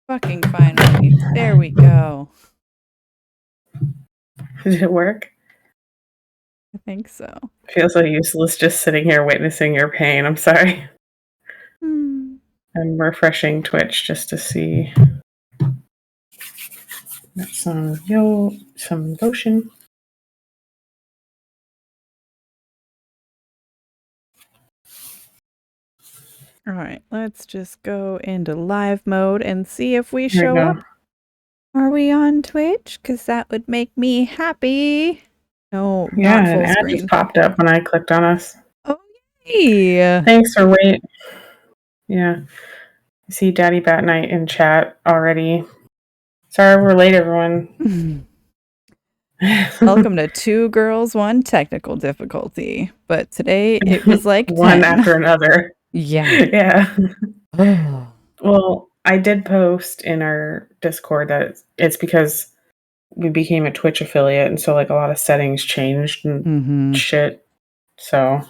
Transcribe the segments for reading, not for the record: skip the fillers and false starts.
Fucking finally. There we go. Did it work? I think so. I feel so useless just sitting here witnessing your pain. I'm sorry. I'm refreshing Twitch just to see. Got some lotion. All right, let's just go into live mode and see if we show up. Are we on Twitch? Because that would make me happy. No, yeah, not full an ad screen. just popped up when I clicked on us. Oh, yay! Thanks for waiting. Yeah. I see Daddy Bat Night in chat already. Sorry we're late, everyone. Welcome to Two Girls, One Technical Difficulty. But today it was like one 10. after another. Yeah. Yeah. Well, I did post in our Discord that it's because we became a Twitch affiliate, and so like a lot of settings changed and shit. So,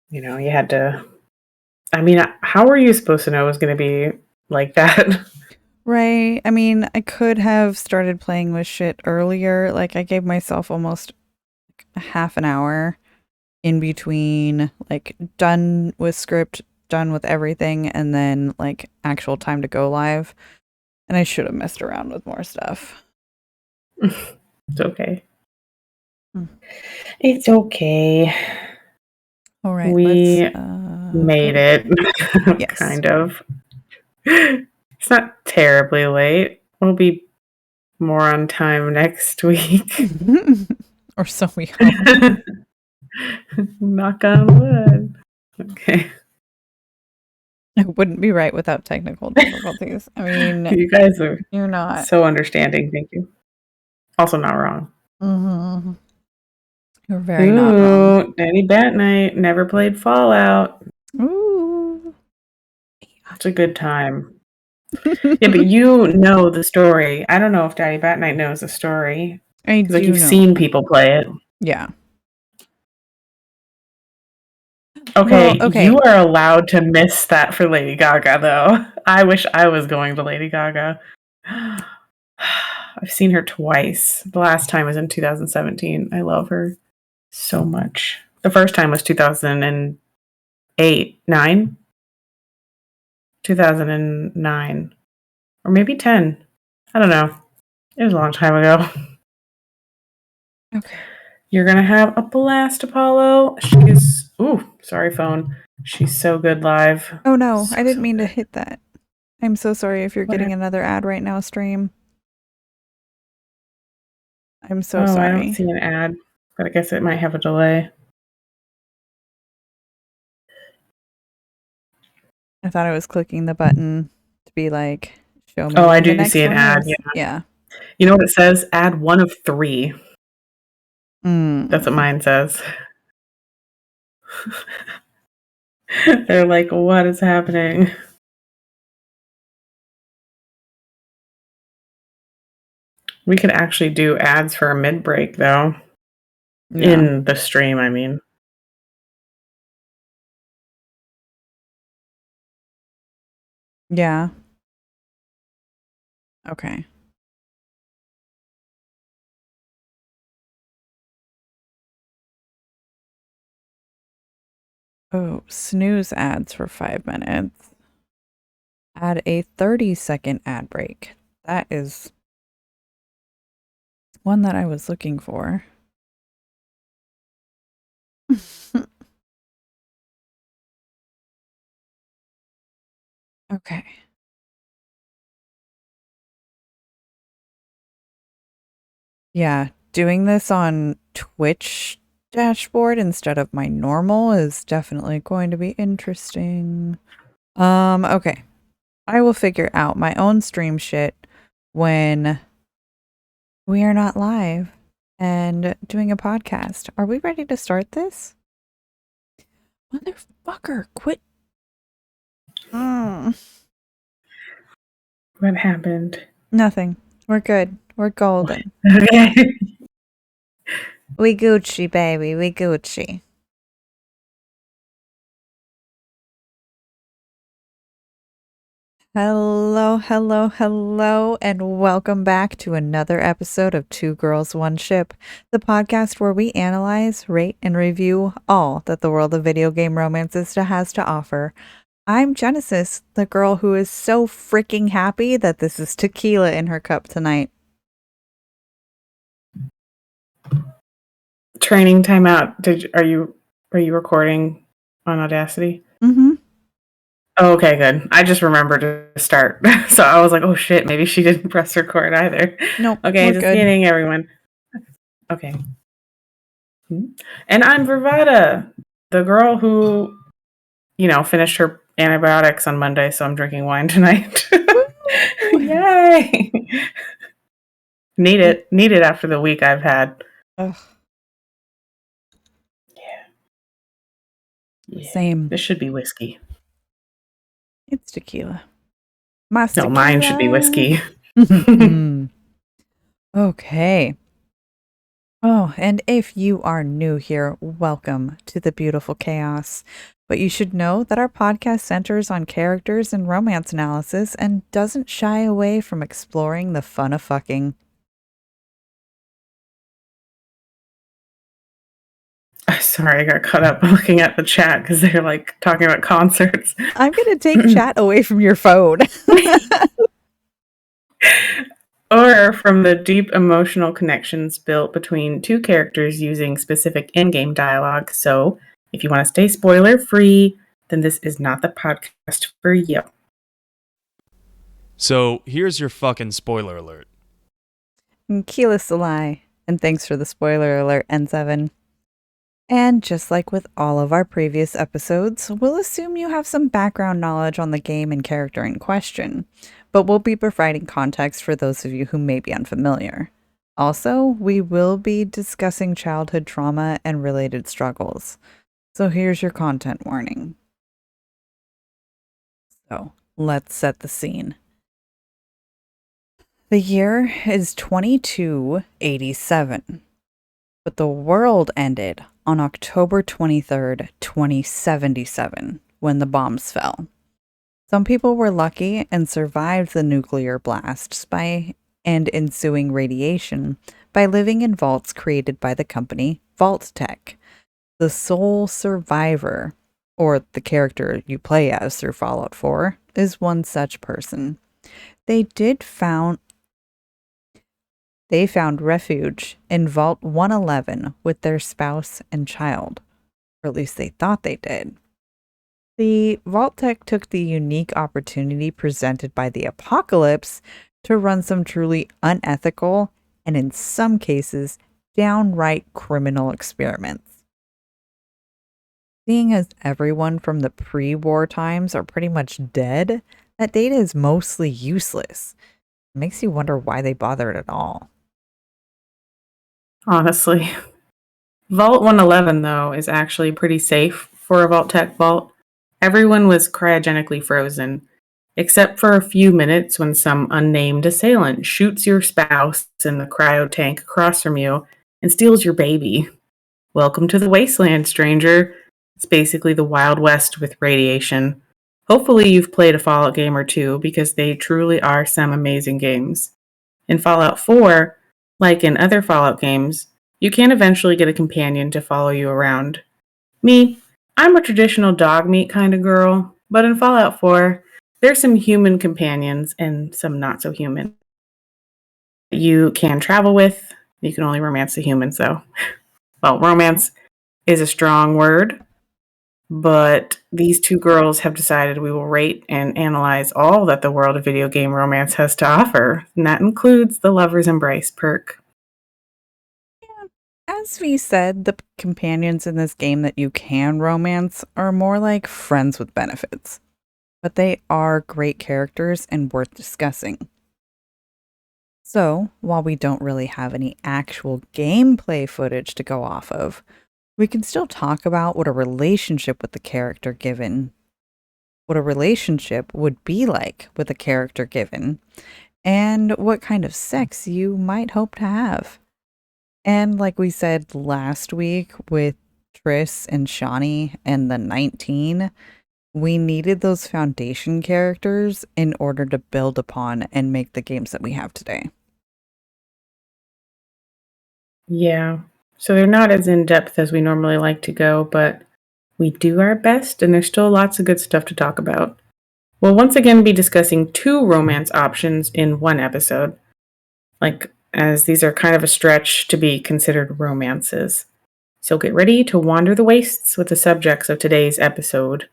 you know, you had to. I mean, how were you supposed to know it was going to be like that? Right. I mean, I could have started playing with shit earlier. Like, I gave myself almost a half an hour in between, like, done with script, done with everything, and then, like, actual time to go live. And I should have messed around with more stuff. It's okay. It's okay. All right. We made it. Yes. Kind of. It's not terribly late. We'll be more on time next week. Or so we hope. Knock on wood. Okay. It wouldn't be right without technical difficulties. I mean, you guys are you're not so understanding. Thank you. Also not wrong. You're very not wrong. Daddy Bat Night never played Fallout. Ooh. It's a good time. Yeah, but you know the story. I don't know if Daddy Bat Night knows the story. I do like you've know. seen people play it. Yeah. Okay, well, okay, you are allowed to miss that for Lady Gaga, though. I wish I was going to Lady Gaga. I've seen her twice. The last time was in 2017. I love her so much. The first time was 2009? 2009. Or maybe 10. I don't know. It was a long time ago. Okay. You're going to have a blast, Apollo. She's... Ooh, sorry, phone. She's so good live. Oh, no. I didn't mean to hit that. I'm so sorry if you're getting another ad right now, stream. I'm so sorry. I don't see an ad, but I guess it might have a delay. I thought I was clicking the button to be like, show me. Oh, I do see an ad. Yeah. You know what it says? Ad 1 of 3. That's what mine says. They're like, what is happening? We could actually do ads for a mid-break, though. Yeah. In the stream, I mean. Yeah. Okay. Oh, snooze ads for 5 minutes. Add a 30-second ad break. That is one that I was looking for. Okay. Yeah, doing this on Twitch dashboard instead of my normal is definitely going to be interesting. Okay. I will figure out my own stream shit when we are not live and doing a podcast. Are we ready to start this? Motherfucker, quit. What happened? Nothing. We're good. We're golden. Okay. We Gucci, baby. We Gucci. Hello, hello, hello, and welcome back to another episode of Two Girls, One Ship, the podcast where we analyze, rate, and review all that the world of video game romances has to offer. I'm Genesis, the girl who is so freaking happy that this is tequila in her cup tonight. Training timeout. Are you recording on Audacity? Mm-hmm. Oh, okay, good. I just remembered to start. So I was like, oh shit, maybe she didn't press record either. Nope, Okay, we're just good. kidding, everyone. Okay. And I'm Vervada, the girl who, finished her antibiotics on Monday, so I'm drinking wine tonight. Yay! Need it after the week I've had. Ugh. Yeah. Same. This should be whiskey. It's tequila. Mas No, tequila. mine should be whiskey. Okay. Oh, and if you are new here, welcome to the beautiful chaos. But you should know that our podcast centers on characters and romance analysis and doesn't shy away from exploring the fun of fucking. Sorry, I got caught up looking at the chat because they're like talking about concerts. I'm going to take chat away from your phone. Or from the deep emotional connections built between two characters using specific in-game dialogue. So, if you want to stay spoiler-free, then this is not the podcast for you. So, here's your fucking spoiler alert. Keyless Salai. And thanks for the spoiler alert, N7. And just like with all of our previous episodes, we'll assume you have some background knowledge on the game and character in question, but we'll be providing context for those of you who may be unfamiliar. Also, we will be discussing childhood trauma and related struggles. So here's your content warning. So, let's set the scene. The year is 2287, but the world ended on October 23rd, 2077, when the bombs fell. Some people were lucky and survived the nuclear blasts and ensuing radiation by living in vaults created by the company Vault Tech. The sole survivor, or the character you play as through Fallout 4, is one such person. They found refuge in Vault 111 with their spouse and child, or at least they thought they did. The Vault Tech took the unique opportunity presented by the apocalypse to run some truly unethical and, in some cases, downright criminal experiments. Seeing as everyone from the pre-war times are pretty much dead, that data is mostly useless. It makes you wonder why they bothered at all. Honestly. Vault 111, though, is actually pretty safe for a Vault Tech vault. Everyone was cryogenically frozen, except for a few minutes when some unnamed assailant shoots your spouse in the cryo tank across from you and steals your baby. Welcome to the wasteland, stranger. It's basically the Wild West with radiation. Hopefully you've played a Fallout game or two, because they truly are some amazing games. In Fallout 4, like in other Fallout games, you can eventually get a companion to follow you around. Me, I'm a traditional dog meat kind of girl, but in Fallout 4, there's some human companions and some not so human. You can travel with. You can only romance the humans, though. Well, romance is a strong word, but these two girls have decided we will rate and analyze all that the world of video game romance has to offer, and that includes the Lover's Embrace perk. As we said, the companions in this game that you can romance are more like friends with benefits, but they are great characters and worth discussing. So, while we don't really have any actual gameplay footage to go off of, we can still talk about what a relationship with the character given, what a relationship would be like with a character given, and what kind of sex you might hope to have. And like we said last week with Triss and Shawnee and the 19, we needed those foundation characters in order to build upon and make the games that we have today. Yeah. So they're not as in-depth as we normally like to go, but we do our best, and there's still lots of good stuff to talk about. We'll once again be discussing 2 romance options in one episode, as these are kind of a stretch to be considered romances. So get ready to wander the wastes with the subjects of today's episode: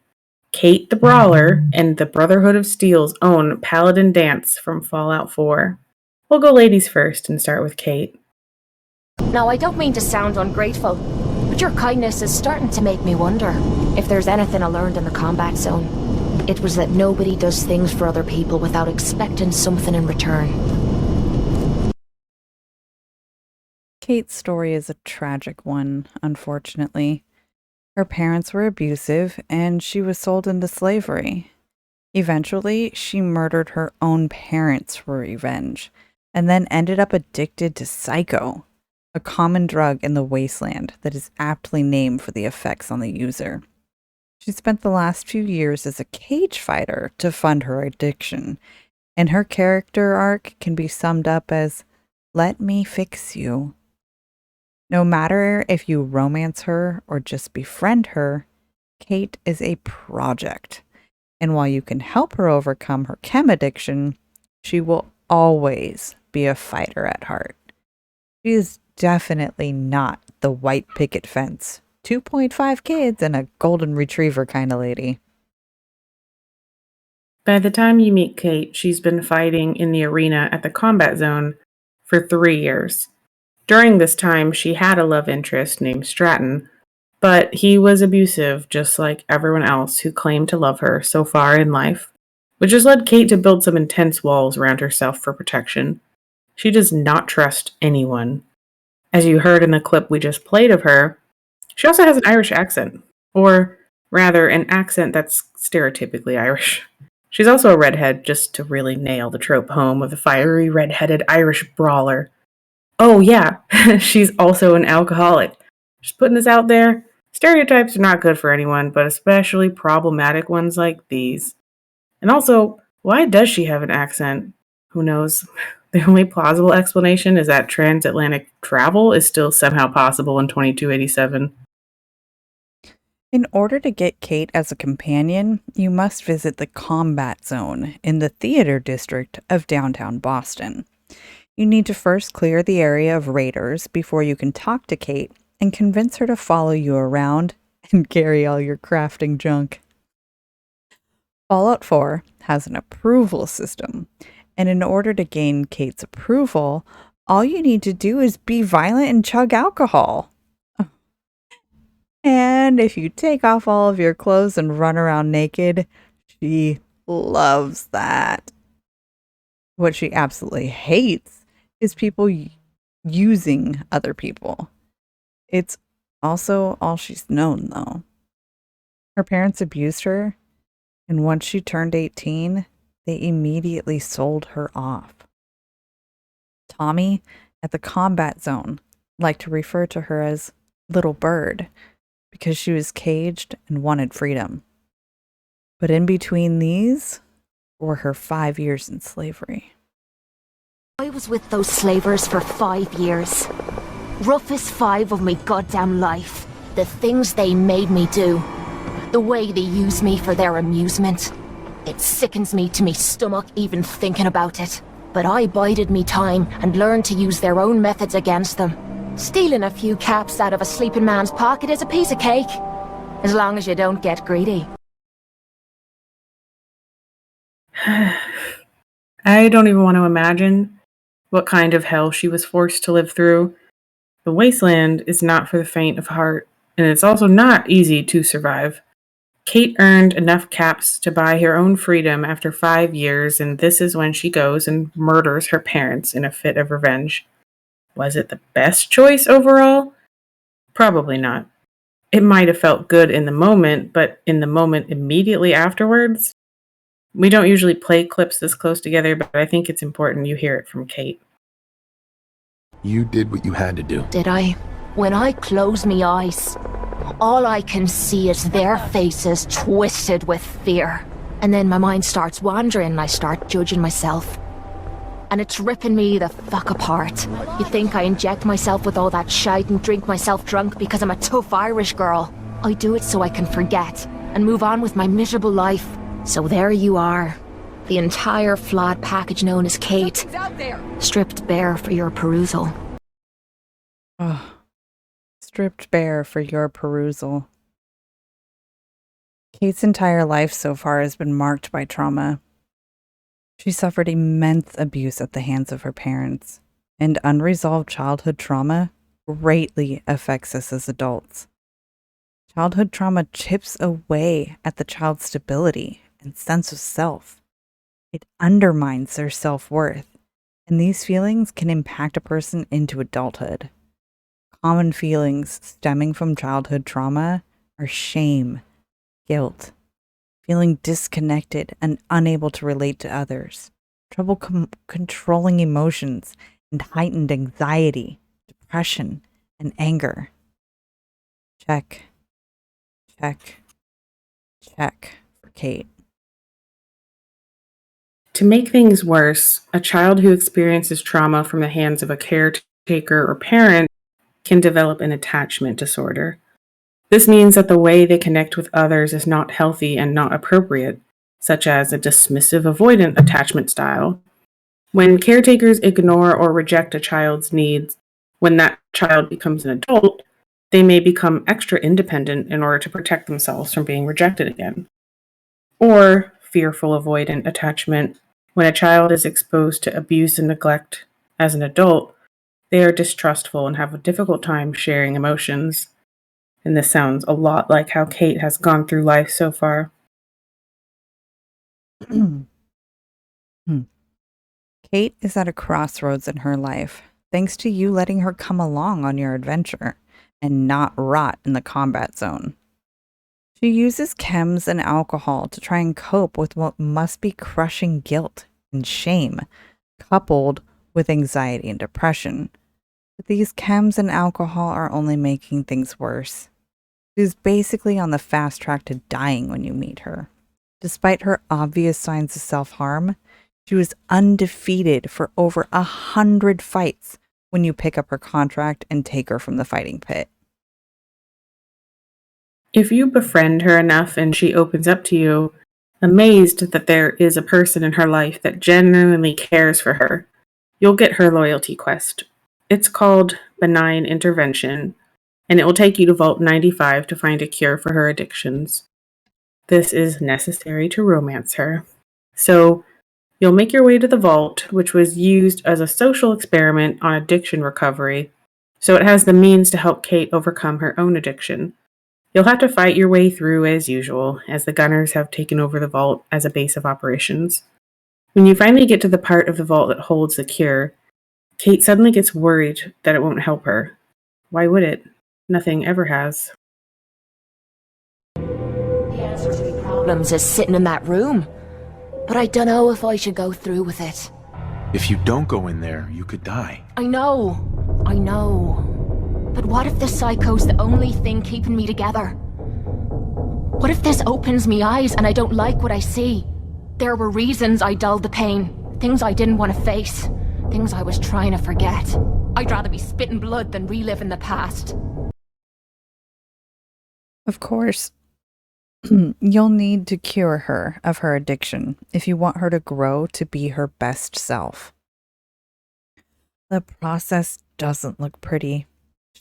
Cait the Brawler and the Brotherhood of Steel's own Paladin Danse from Fallout 4. We'll go ladies first and start with Cait. Now, I don't mean to sound ungrateful, but your kindness is starting to make me wonder if there's anything I learned in the combat zone. It was that nobody does things for other people without expecting something in return. Cait's story is a tragic one, unfortunately. Her parents were abusive, and she was sold into slavery. Eventually, she murdered her own parents for revenge, and then ended up addicted to Psycho, a common drug in the wasteland that is aptly named for the effects on the user. She spent the last few years as a cage fighter to fund her addiction, and her character arc can be summed up as, "Let me fix you." No matter if you romance her or just befriend her, Cait is a project. And while you can help her overcome her chem addiction, she will always be a fighter at heart. She is definitely not the white picket fence, 2.5 kids and a golden retriever kind of lady. By the time you meet Cait, she's been fighting in the arena at the combat zone for 3 years. During this time, she had a love interest named Stratton, but he was abusive, just like everyone else who claimed to love her so far in life, which has led Cait to build some intense walls around herself for protection. She does not trust anyone. As you heard in the clip we just played of her, she also has an Irish accent, or rather, an accent that's stereotypically Irish. She's also a redhead, just to really nail the trope home of the fiery red-headed Irish brawler. Oh yeah, she's also an alcoholic. Just putting this out there. Stereotypes are not good for anyone, but especially problematic ones like these. And also, why does she have an accent? Who knows? The only plausible explanation is that transatlantic travel is still somehow possible in 2287. In order to get Cait as a companion, you must visit the combat zone in the theater district of downtown Boston. You need to first clear the area of raiders before you can talk to Cait and convince her to follow you around and carry all your crafting junk. Fallout 4 has an approval system, and in order to gain Cait's approval, all you need to do is be violent and chug alcohol. And if you take off all of your clothes and run around naked, she loves that. What she absolutely hates is people using other people. It's also all she's known, though. Her parents abused her, and once she turned 18, they immediately sold her off. Tommy, at the combat zone, liked to refer to her as Little Bird, because she was caged and wanted freedom. But in between these were her 5 years in slavery. I was with those slavers for 5 years. Roughest 5 of me goddamn life. The things they made me do. The way they used me for their amusement. It sickens me to me stomach even thinking about it. But I bided me time and learned to use their own methods against them. Stealing a few caps out of a sleeping man's pocket is a piece of cake. As long as you don't get greedy. I don't even want to imagine what kind of hell she was forced to live through. The wasteland is not for the faint of heart, and it's also not easy to survive. Cait earned enough caps to buy her own freedom after 5 years, and this is when she goes and murders her parents in a fit of revenge. Was it the best choice overall? Probably not. It might have felt good in the moment, but in the moment immediately afterwards? We don't usually play clips this close together, but I think it's important you hear it from Cait. You did what you had to do. Did I? When I closed me eyes, All I can see is their faces twisted with fear. And then my mind starts wandering and I start judging myself. And it's ripping me the fuck apart. You think I inject myself with all that shite and drink myself drunk because I'm a tough Irish girl. I do it so I can forget and move on with my miserable life. So there you are. The entire flawed package known as Cait. Stripped bare for your perusal. Oh, stripped bare for your perusal. Cait's entire life so far has been marked by trauma. She suffered immense abuse at the hands of her parents, and unresolved childhood trauma greatly affects us as adults. Childhood trauma chips away at the child's stability and sense of self. It undermines their self-worth, and these feelings can impact a person into adulthood. Common feelings stemming from childhood trauma are shame, guilt, feeling disconnected and unable to relate to others, trouble controlling emotions, and heightened anxiety, depression, and anger. Check, check, check for Cait. To make things worse, a child who experiences trauma from the hands of a caretaker or parent can develop an attachment disorder. This means that the way they connect with others is not healthy and not appropriate, such as a dismissive avoidant attachment style. When caretakers ignore or reject a child's needs, when that child becomes an adult, they may become extra independent in order to protect themselves from being rejected again. Or fearful avoidant attachment. When a child is exposed to abuse and neglect as an adult, they are distrustful and have a difficult time sharing emotions. And this sounds a lot like how Cait has gone through life so far. Cait is at a crossroads in her life, thanks to you letting her come along on your adventure and not rot in the combat zone. She uses chems and alcohol to try and cope with what must be crushing guilt and shame, coupled with anxiety and depression. But these chems and alcohol are only making things worse. She's basically on the fast track to dying when you meet her. Despite her obvious signs of self-harm, she was undefeated for over 100 fights when you pick up her contract and take her from the fighting pit. If you befriend her enough and she opens up to you, amazed that there is a person in her life that genuinely cares for her, you'll get her loyalty quest. It's called Benign Intervention, and it will take you to Vault 95 to find a cure for her addictions. This is necessary to romance her. So, you'll make your way to the vault, which was used as a social experiment on addiction recovery, so it has the means to help Cait overcome her own addiction. You'll have to fight your way through as usual, as the gunners have taken over the vault as a base of operations. When you finally get to the part of the vault that holds the cure, Cait suddenly gets worried that it won't help her. Why would it? Nothing ever has. The answer to the problems is sitting in that room. But I don't know if I should go through with it. If you don't go in there, you could die. I know. But what if this psycho's the only thing keeping me together? What if this opens me eyes and I don't like what I see? There were reasons I dulled the pain, things I didn't want to face, things I was trying to forget. I'd rather be spitting blood than reliving the past. Of course, you'll need to cure her of her addiction if you want her to grow to be her best self. The process doesn't look pretty.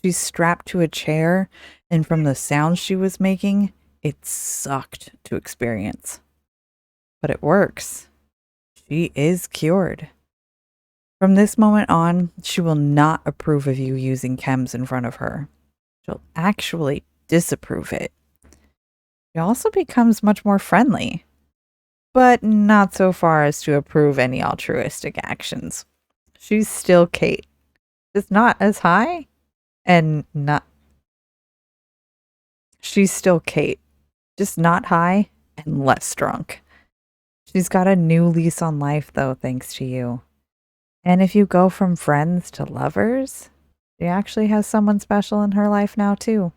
She's strapped to a chair, and from the sounds she was making, it sucked to experience. But it works. She is cured. From this moment on, she will not approve of you using chems in front of her. She'll actually disapprove it. She also becomes much more friendly, but not so far as to approve any altruistic actions. She's still Cait, just not as high and not. She's still Cait, just not high and less drunk. She's got a new lease on life, though, thanks to you. And if you go from friends to lovers, she actually has someone special in her life now, too.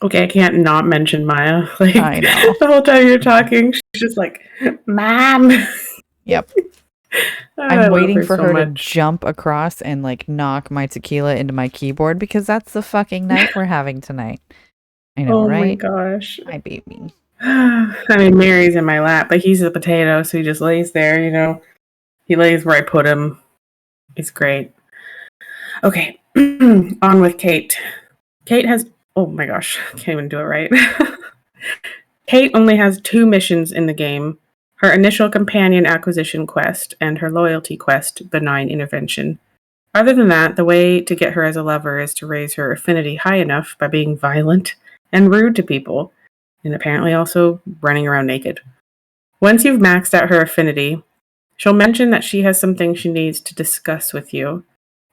Okay, I can't not mention Maya. Like, I know. the whole time you're talking, she's just like, Mom. Yep. I I'm love waiting for so her to much. jump across and like knock my tequila into my keyboard because that's the fucking night we're having tonight. I know, Oh my right? gosh. My baby. I mean, Mary's in my lap, but he's a potato, so he just lays there, you know. He lays where I put him. He's great. Okay, on with Cait. Cait has, oh my gosh, I can't even do it right. Cait only has 2 missions in the game: her initial companion acquisition quest and her loyalty quest, benign intervention. Other than that, the way to get her as a lover is to raise her affinity high enough by being violent and rude to people, and apparently also running around naked. Once you've maxed out her affinity, she'll mention that she has something she needs to discuss with you.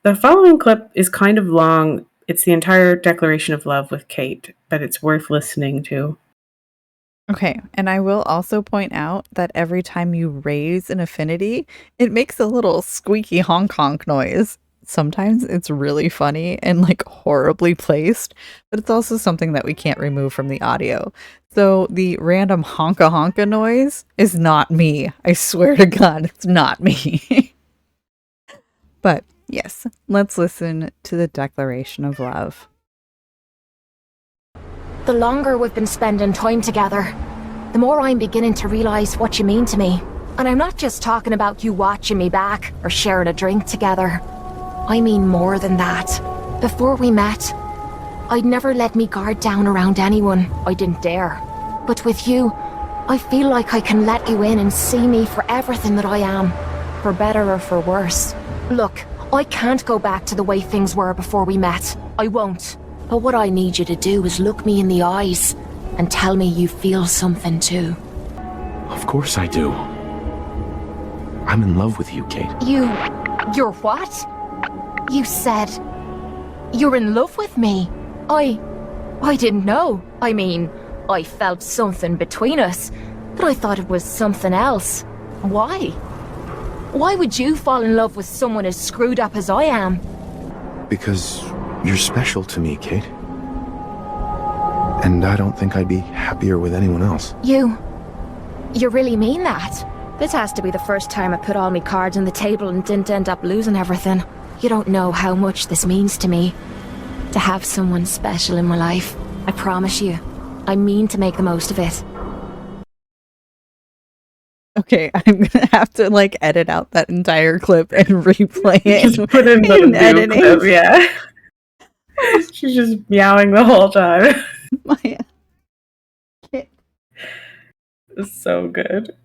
The following clip is kind of long. It's the entire declaration of love with Cait, but it's worth listening to. Okay, and I will also point out that every time you raise an affinity, it makes a little squeaky honk honk noise. Sometimes it's really funny and like horribly placed, but it's also something that we can't remove from the audio. So the random honka honka noise is not me. I swear to God, it's not me. But yes, let's listen to the declaration of love. The longer we've been spending time together, the more I'm beginning to realise what you mean to me. And I'm not just talking about you watching me back or sharing a drink together. I mean more than that. Before we met, I'd never let me guard down around anyone. I didn't dare. But with you, I feel like I can let you in and see me for everything that I am. For better or for worse. Look, I can't go back to the way things were before we met. I won't. But what I need you to do is look me in the eyes and tell me you feel something too. Of course I do. I'm in love with you, Cait. You're what? You said you're in love with me. I didn't know. I mean, I felt something between us, but I thought it was something else. Why? Why would you fall in love with someone as screwed up as I am? Because you're special to me, Cait. And I don't think I'd be happier with anyone else. You really mean that? This has to be the first time I put all my cards on the table and didn't end up losing everything. You don't know how much this means to me. To have someone special in my life. I promise you. I mean to make the most of it. Okay, I'm gonna have to like edit out that entire clip and replay it. Just put in the in new editing. clip, yeah. She's just meowing the whole time. Maya. It's so good.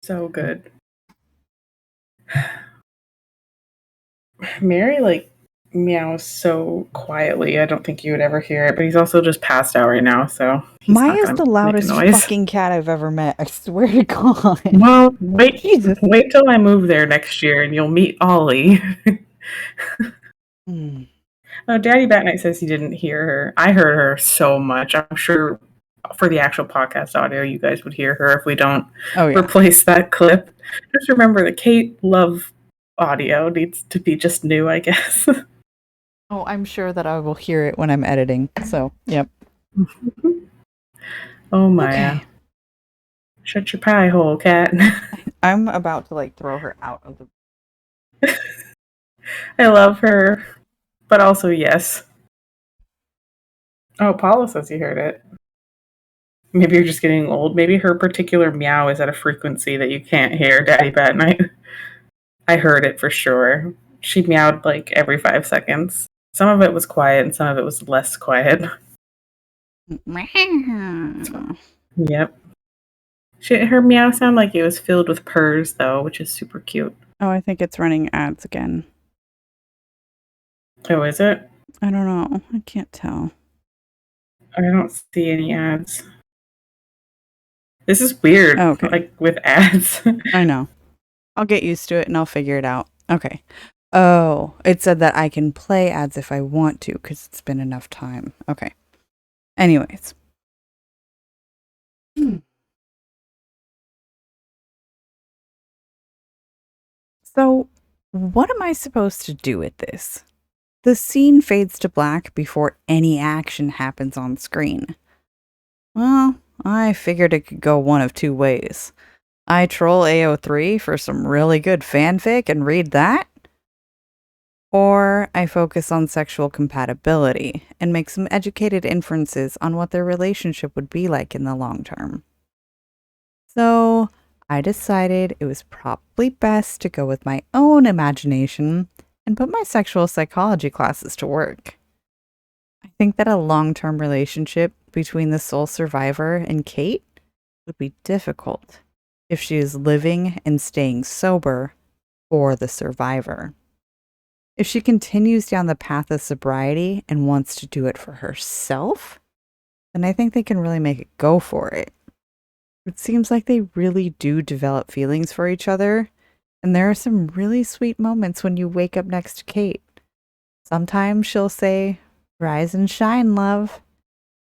So good. Mary, like, meows so quietly. I don't think you would ever hear it, but he's also just passed out right now, so he's Maya's not the loudest fucking cat I've ever met. I swear to God. Well, wait Jesus. till I move there next year and you'll meet Ollie. Oh, Daddy Bat Night says he didn't hear her. I heard her so much. I'm sure for the actual podcast audio, you guys would hear her if we don't replace that clip. Just remember the Cait love audio needs to be just new, I guess. Oh, I'm sure that I will hear it when I'm editing. So, yep. Oh, Maya. Okay. Shut your pie hole, cat. I'm about to like throw her out of the... I love her, but also yes. Oh, Paula says you heard it. Maybe you're just getting old. Maybe her particular meow is at a frequency that you can't hear Daddy Bat Night. I heard it for sure. She meowed like every 5 seconds. Some of it was quiet and some of it was less quiet. Yep. Her meow sounded like it was filled with purrs, though, which is super cute. Oh, I think it's running ads again. Oh, is it? I don't know. I can't tell. I don't see any ads. This is weird, okay. Like with ads. I know. I'll get used to it and I'll figure it out. Okay. Oh, it said that I can play ads if I want to because it's been enough time. Okay. Anyways. So, what am I supposed to do with this? the scene fades to black before any action happens on screen. Well, I figured it could go one of two ways. I troll AO3 for some really good fanfic and read that, or I focus on sexual compatibility and make some educated inferences on what their relationship would be like in the long term. So I decided it was probably best to go with my own imagination and put my sexual psychology classes to work. I think that a long-term relationship between the sole survivor and Cait would be difficult if she is living and staying sober for the survivor. If she continues down the path of sobriety and wants to do it for herself, then I think they can really make it go for it. It seems like they really do develop feelings for each other, and there are some really sweet moments when you wake up next to Cait. Sometimes she'll say, "Rise and shine, love,"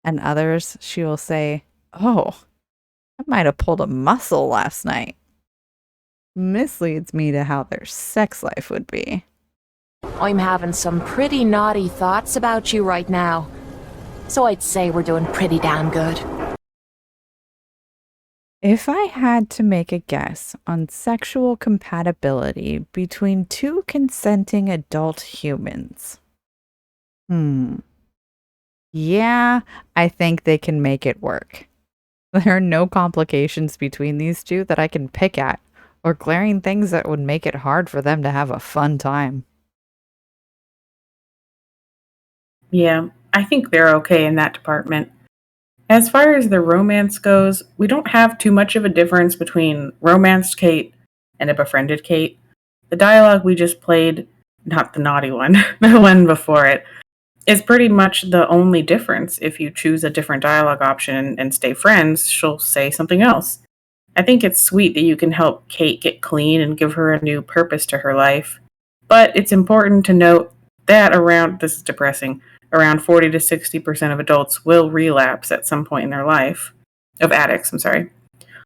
and others she will say, "Oh, I might have pulled a muscle last night." Misleads me to how their sex life would be. I'm having some pretty naughty thoughts about you right now. So I'd say we're doing pretty damn good. If I had to make a guess on sexual compatibility between two consenting adult humans, yeah, I think they can make it work. There are no complications between these two that I can pick at, or glaring things that would make it hard for them to have a fun time. Yeah, I think they're okay in that department. As far as the romance goes, we don't have too much of a difference between romanced Cait and a befriended Cait. The dialogue we just played, not the naughty one, the one before it, is pretty much the only difference. If you choose a different dialogue option and stay friends, she'll say something else. I think it's sweet that you can help Cait get clean and give her a new purpose to her life. But it's important to note that this is depressing, around 40 to 60% of adults will relapse at some point in their life. Of addicts, I'm sorry.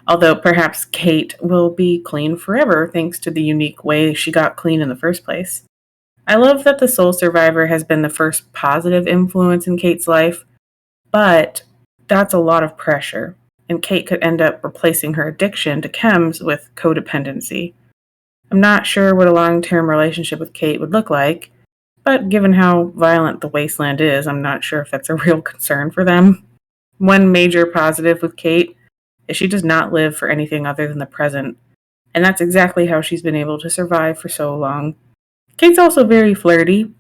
Although perhaps Cait will be clean forever thanks to the unique way she got clean in the first place. I love that the sole survivor has been the first positive influence in Cait's life, but that's a lot of pressure, and Cait could end up replacing her addiction to chems with codependency. I'm not sure what a long-term relationship with Cait would look like, but given how violent the wasteland is, I'm not sure if that's a real concern for them. One major positive with Cait is she does not live for anything other than the present, and that's exactly how she's been able to survive for so long. Cait's also very flirty,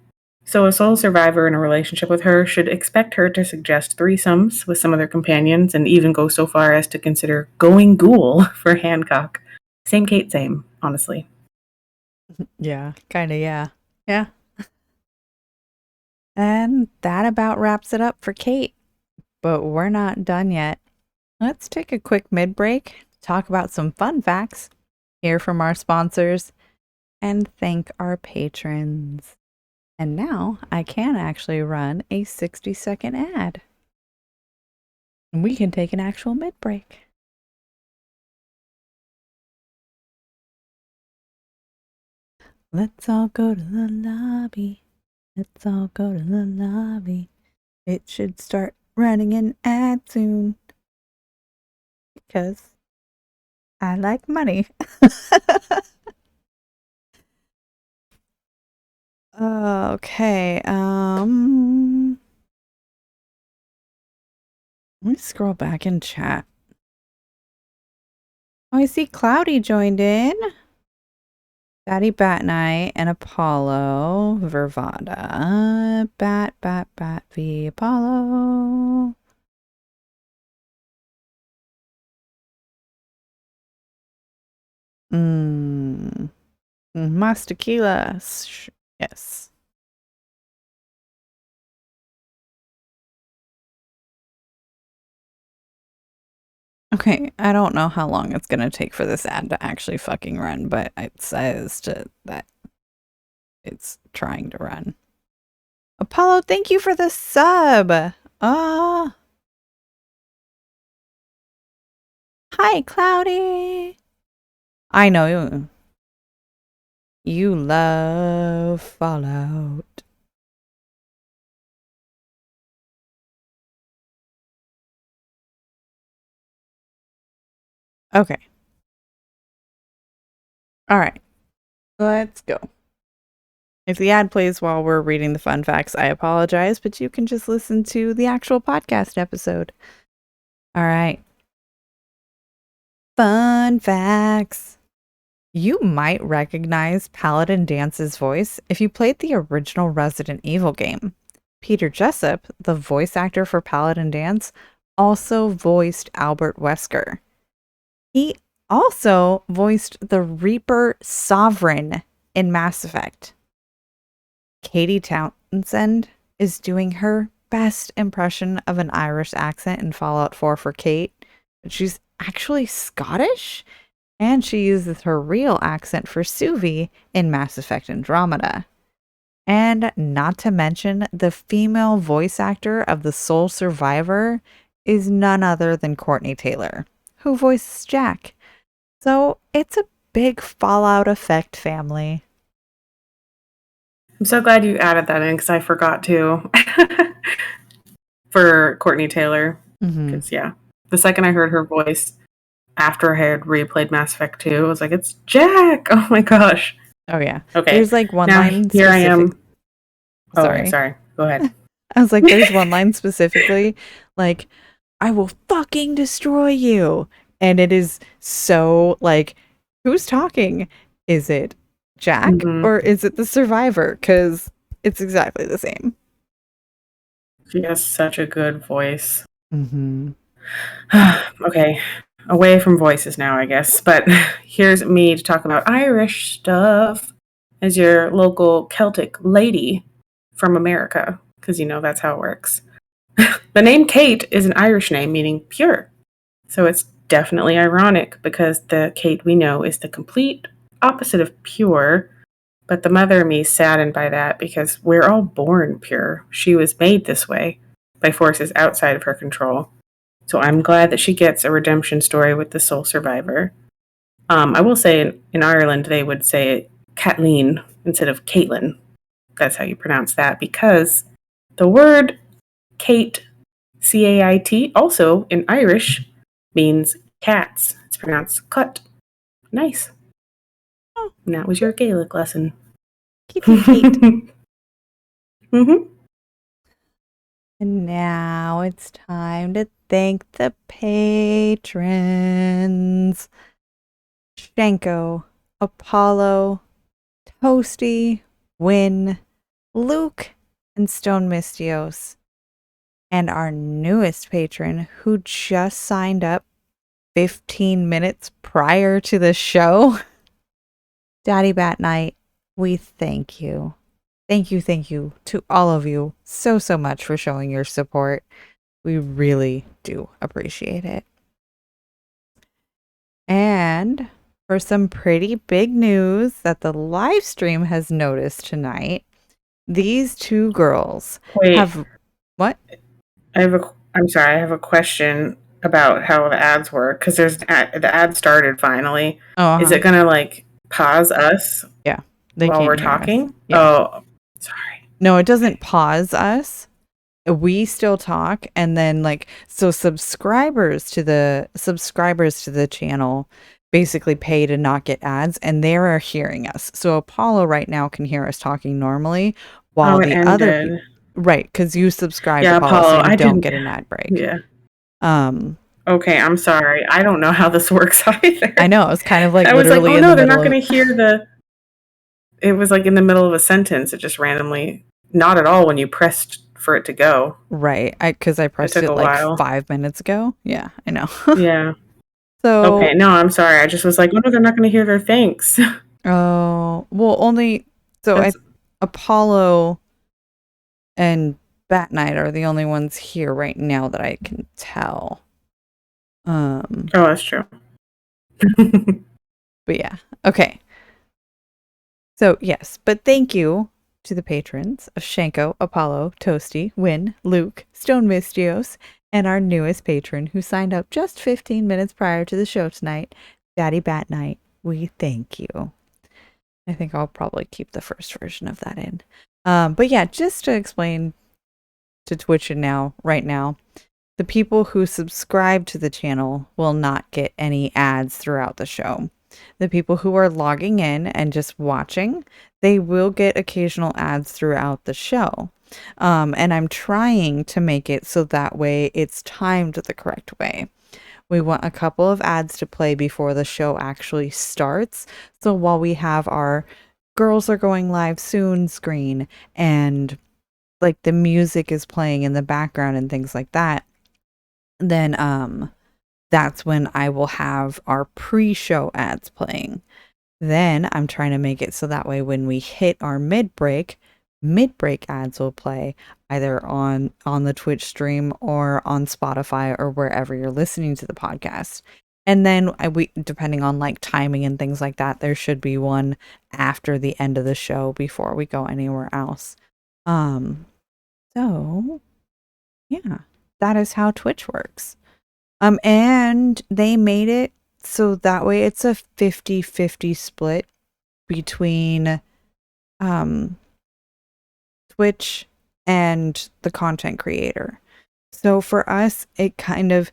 so a sole survivor in a relationship with her should expect her to suggest threesomes with some of their companions and even go so far as to consider going ghoul for Hancock. Same Cait, same, honestly. Yeah, kinda, yeah. Yeah. And that about wraps it up for Cait. But we're not done yet. Let's take a quick mid-break, talk about some fun facts, hear from our sponsors, and thank our patrons. And now I can actually run a 60-second ad. And we can take an actual mid-break. Let's all go to the lobby. Let's all go to the lobby. It should start running an ad soon. Because I like money. Okay, let me scroll back in chat. Oh, I see Cloudy joined in. Daddy Bat Night and Apollo Vervada. Bat v Apollo. Mas tequila. Yes. Okay, I don't know how long it's gonna take for this ad to actually fucking run, but it says that it's trying to run. Apollo, thank you for the sub. Hi, Cloudy. I know you love Fallout. Okay. All right. Let's go. If the ad plays while we're reading the fun facts, I apologize, but you can just listen to the actual podcast episode. All right. Fun facts. You might recognize Paladin Dance's voice if you played the original Resident Evil game. Peter Jessup, the voice actor for Paladin Danse, also voiced Albert Wesker. He also voiced the Reaper Sovereign in Mass Effect. Katie Townsend is doing her best impression of an Irish accent in Fallout 4 for Cait. She's actually Scottish, and she uses her real accent for Suvi in Mass Effect Andromeda. And not to mention, the female voice actor of the sole survivor is none other than Courtney Taylor, who voices Jack. So it's a big Fallout effect family. I'm so glad you added that in because I forgot to. For Courtney Taylor. Because, yeah, the second I heard her voice after I had replayed Mass Effect 2, I was like, it's Jack! Oh my gosh. Oh, yeah. Okay. There's like one now, line here I am. Sorry. Go ahead. I was like, there's one line specifically, like, I will fucking destroy you. And it is so, like, who's talking? Is it Jack or is it the survivor? Because it's exactly the same. She has such a good voice. Mm-hmm. Okay. Away from voices now, I guess. But here's me to talk about Irish stuff as your local Celtic lady from America. Because, you know, that's how it works. The name Cait is an Irish name meaning pure. So it's definitely ironic because the Cait we know is the complete opposite of pure. But the mother of me is saddened by that because we're all born pure. She was made this way by forces outside of her control. So I'm glad that she gets a redemption story with the sole survivor. I will say in Ireland they would say Kathleen instead of Caitlin. That's how you pronounce that because the word Cait, C-A-I-T, also in Irish means cats. It's pronounced cut. Nice. Oh. And that was your Gaelic lesson. Keep it Cait. Mm-hmm. And now it's time to thank the patrons. Shanko, Apollo, Toasty, Win, Luke, and Stone Mystios. And our newest patron who just signed up 15 minutes prior to the show, Daddy Bat Night, we thank you. Thank you to all of you so much for showing your support. We really do appreciate it. And for some pretty big news that the live stream has noticed tonight, these two girls have... What? I have a question about how the ads work because the ad started finally. Is it gonna like pause us? Yeah, while we're talking. Yeah. Oh, sorry. No, it doesn't pause us. We still talk, and then like so subscribers to the channel basically pay to not get ads, and they are hearing us. So Apollo right now can hear us talking normally, while the other people. Right, because you subscribe to Apollo, so you don't get an ad break. Yeah. Okay, I'm sorry. I don't know how this works either. I know. It was kind of like I was like, oh no, they're not going to hear the... It was like in the middle of a sentence. It just randomly... Not at all when you pressed for it to go. Right, because I pressed it like while. 5 minutes ago. Yeah, I know. Yeah. So... Okay, no, I'm sorry. I just was like, oh no, they're not going to hear their thanks. Oh, well, only... So Apollo... and Bat Knight are the only ones here right now that I can tell. Oh, that's true. But yeah, okay. So yes, but thank you to the patrons of Shanko, Apollo, Toasty, Win, Luke, Stone Mystios, and our newest patron who signed up just 15 minutes prior to the show tonight, Daddy Bat Knight. We thank you. I think I'll probably keep the first version of that in. But yeah, just to explain to Twitch right now, The people who subscribe to the channel will not get any ads throughout the show. The people who are logging in and just watching, they will get occasional ads throughout the show. And I'm trying to make it so that way it's timed the correct way. We want a couple of ads to play before the show actually starts. So while we have our girls are going live soon screen and like the music is playing in the background and things like that, then that's when I will have our pre-show ads playing. Then I'm trying to make it so that way when we hit our mid-break ads will play either on the Twitch stream or on Spotify or wherever you're listening to the podcast. And then we, depending on like timing and things like that, there should be one after the end of the show before we go anywhere else. So yeah, that is how Twitch works. And they made it so that way it's a 50-50 split between Twitch and the content creator. So for us, it kind of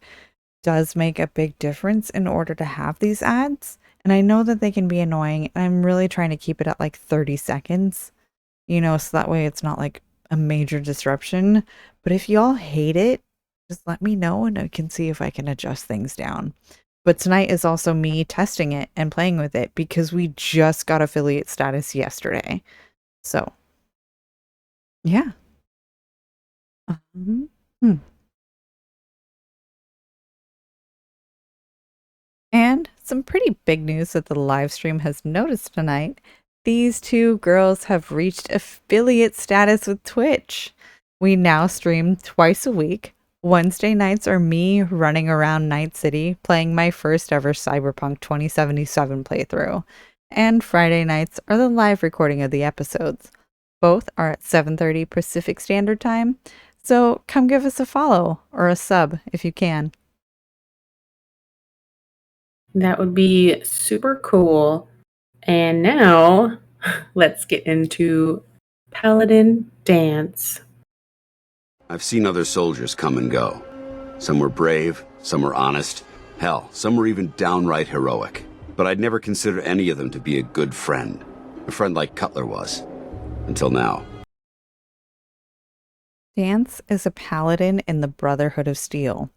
does make a big difference in order to have these ads. And I know that they can be annoying, and I'm really trying to keep it at like 30 seconds, so that way it's not like a major disruption. But if y'all hate it, just let me know and I can see if I can adjust things down. But tonight is also me testing it and playing with it because we just got affiliate status yesterday. So, yeah. And some pretty big news that the live stream has noticed tonight. These two girls have reached affiliate status with Twitch. We now stream twice a week. Wednesday nights are me running around Night City playing my first ever Cyberpunk 2077 playthrough. And Friday nights are the live recording of the episodes. Both are at 7:30 Pacific Standard Time. So come give us a follow or a sub if you can. That would be super cool. And now let's get into Paladin Danse. I've seen other soldiers come and go. Some were brave, some were honest. Hell, some were even downright heroic. But I'd never considered any of them to be a good friend. A friend like Cutler was. Until now. Danse is a paladin in the Brotherhood of Steel.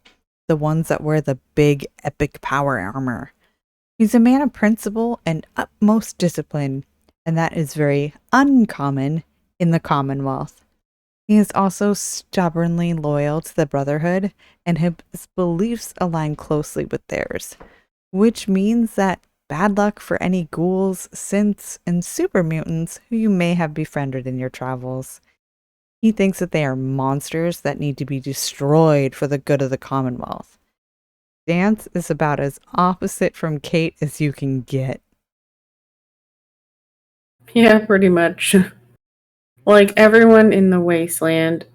The ones that wear the big, epic power armor. He's a man of principle and utmost discipline, and that is very uncommon in the Commonwealth. He is also stubbornly loyal to the Brotherhood, and his beliefs align closely with theirs, which means that bad luck for any ghouls, synths, and super mutants who you may have befriended in your travels. He thinks that they are monsters that need to be destroyed for the good of the Commonwealth. Danse is about as opposite from Cait as you can get. Yeah, pretty much. Like everyone in the Wasteland,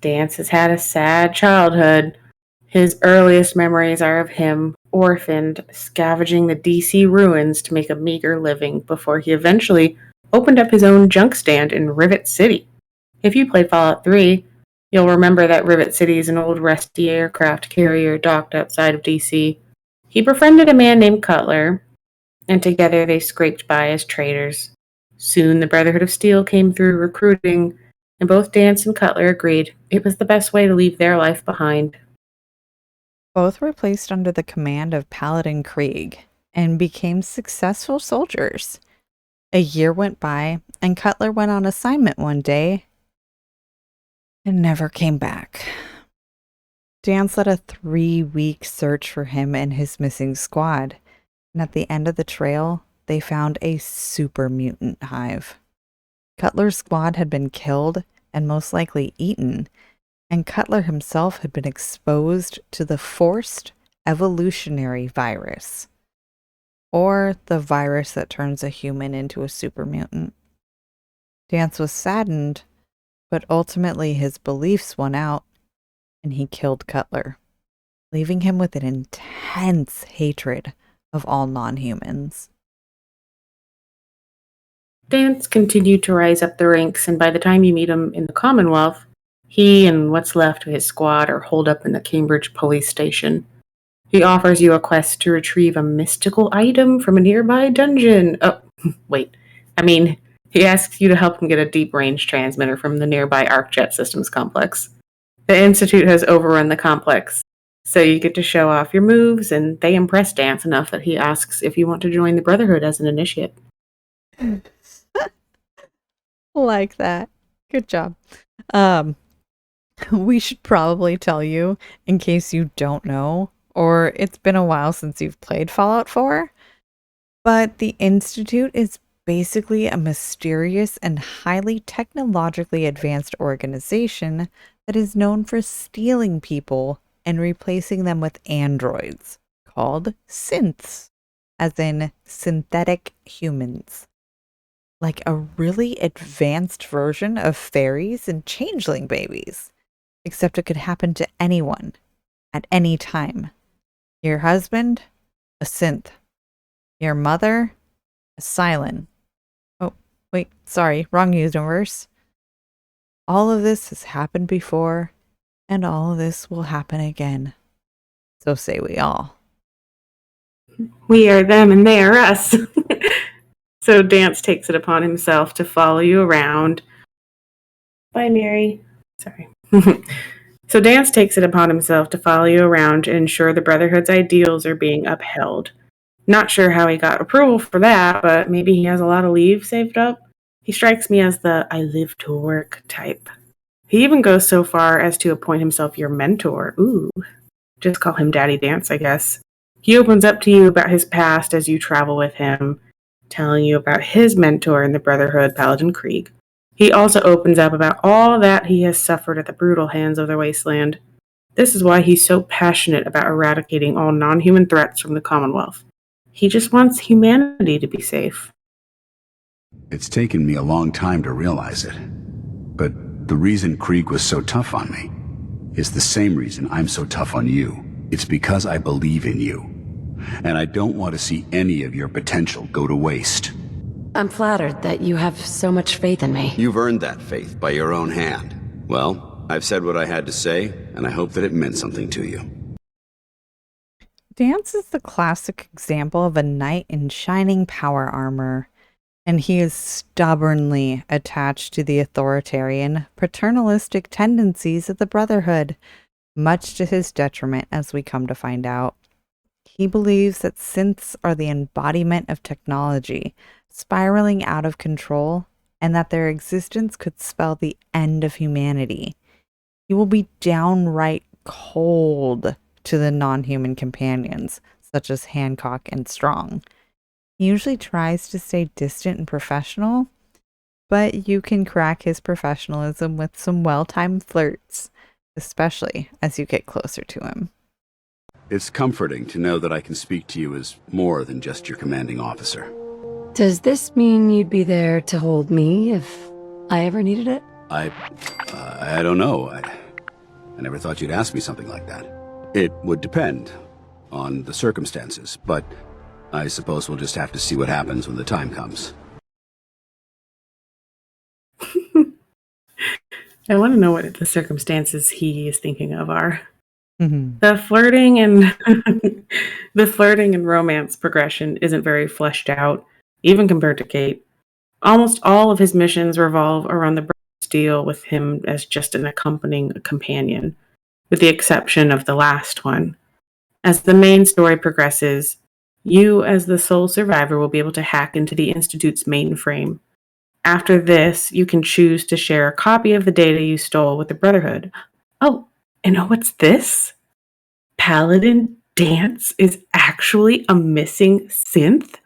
Danse has had a sad childhood. His earliest memories are of him, orphaned, scavenging the DC ruins to make a meager living before he eventually opened up his own junk stand in Rivet City. If you played Fallout 3, you'll remember that Rivet City is an old rusty aircraft carrier docked outside of DC. He befriended a man named Cutler, and together they scraped by as traders. Soon the Brotherhood of Steel came through recruiting, and both Danse and Cutler agreed it was the best way to leave their life behind. Both were placed under the command of Paladin Krieg and became successful soldiers. A year went by, and Cutler went on assignment one day and never came back. Danse led a 3-week search for him and his missing squad, and at the end of the trail, they found a super mutant hive. Cutler's squad had been killed and most likely eaten, and Cutler himself had been exposed to the forced evolutionary virus, or the virus that turns a human into a super mutant. Danse was saddened, but ultimately his beliefs won out, and he killed Cutler, leaving him with an intense hatred of all non-humans. Danse continued to rise up the ranks, and by the time you meet him in the Commonwealth, He and what's left of his squad are holed up in the Cambridge police station. He offers you a quest to retrieve a mystical item from a nearby dungeon. Oh, wait. He asks you to help him get a deep range transmitter from the nearby ArcJet Systems complex. The Institute has overrun the complex, so you get to show off your moves, and they impress Danse enough that he asks if you want to join the Brotherhood as an initiate. Like that. Good job. We should probably tell you, in case you don't know, or it's been a while since you've played Fallout 4, but the Institute is basically a mysterious and highly technologically advanced organization that is known for stealing people and replacing them with androids, called synths, as in synthetic humans. Like a really advanced version of fairies and changeling babies. Except it could happen to anyone, at any time. Your husband, a synth. Your mother, a Cylon. Oh, wait, sorry, wrong universe. All of this has happened before, and all of this will happen again. So say we all. We are them and they are us. So Danse takes it upon himself to follow you around. Bye, Mary. Sorry. So Danse takes it upon himself to follow you around to ensure the Brotherhood's ideals are being upheld. Not sure how he got approval for that, but maybe he has a lot of leave saved up. He strikes me as the I live to work type. He even goes so far as to appoint himself your mentor. Ooh. Just call him Daddy Danse, I guess. He opens up to you about his past as you travel with him, telling you about his mentor in the Brotherhood, Paladin Krieg. He also opens up about all that he has suffered at the brutal hands of the Wasteland. This is why he's so passionate about eradicating all non-human threats from the Commonwealth. He just wants humanity to be safe. It's taken me a long time to realize it. But the reason Krieg was so tough on me is the same reason I'm so tough on you. It's because I believe in you. And I don't want to see any of your potential go to waste. I'm flattered that you have so much faith in me. You've earned that faith by your own hand. Well, I've said what I had to say, and I hope that it meant something to you. Danse is the classic example of a knight in shining power armor, and he is stubbornly attached to the authoritarian, paternalistic tendencies of the Brotherhood, much to his detriment, as we come to find out. He believes that synths are the embodiment of technology, spiraling out of control, and that their existence could spell the end of humanity. He will be downright cold to the non-human companions, such as Hancock and Strong. He usually tries to stay distant and professional, but you can crack his professionalism with some well-timed flirts, especially as you get closer to him. It's comforting to know that I can speak to you as more than just your commanding officer. Does this mean you'd be there to hold me if I ever needed it? I don't know. I never thought you'd ask me something like that. It would depend on the circumstances, but I suppose we'll just have to see what happens when the time comes. I want to know what the circumstances he is thinking of are. Mm-hmm. The flirting and romance progression isn't very fleshed out, even compared to Cait. Almost all of his missions revolve around the Brotherhood's deal with him as just an accompanying companion, with the exception of the last one. As the main story progresses, you as the sole survivor will be able to hack into the Institute's mainframe. After this, you can choose to share a copy of the data you stole with the Brotherhood. Oh, and what's this? Paladin Danse is actually a missing synth?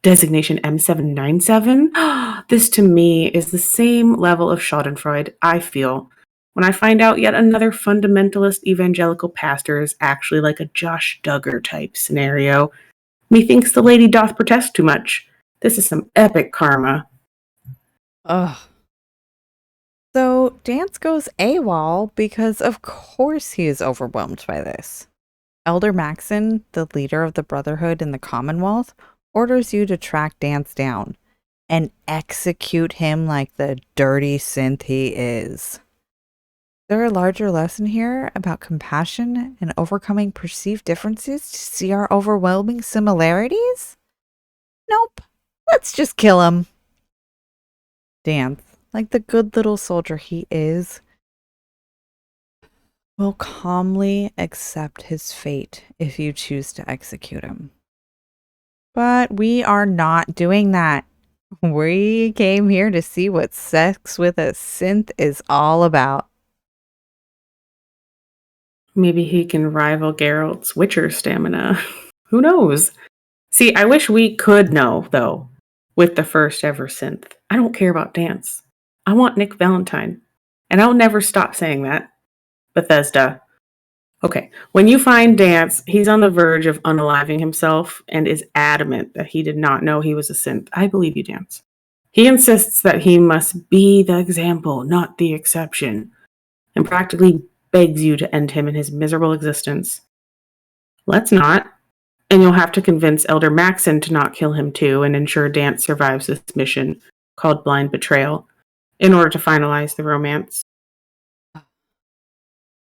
Designation M797? This to me is the same level of schadenfreude I feel when I find out yet another fundamentalist evangelical pastor is actually like a Josh Duggar type scenario. Methinks the lady doth protest too much. This is some epic karma. Ugh. So Danse goes AWOL because of course he is overwhelmed by this. Elder Maxon, the leader of the Brotherhood in the Commonwealth, orders you to track Danse down and execute him like the dirty synth he is. there a larger lesson here about compassion and overcoming perceived differences to see our overwhelming similarities? Nope. Let's just kill him. Danse, like the good little soldier he is, will calmly accept his fate if you choose to execute him. But we are not doing that. We came here to see what sex with a synth is all about. Maybe he can rival Geralt's Witcher stamina. Who knows? See, I wish we could know, though, with the first ever synth. I don't care about Danse. I want Nick Valentine. And I'll never stop saying that. Bethesda. Okay, when you find Danse, he's on the verge of unaliving himself and is adamant that he did not know he was a synth. I believe you, Danse. He insists that he must be the example, not the exception, and practically begs you to end him in his miserable existence. Let's not. And you'll have to convince Elder Maxon to not kill him too and ensure Danse survives this mission called Blind Betrayal in order to finalize the romance.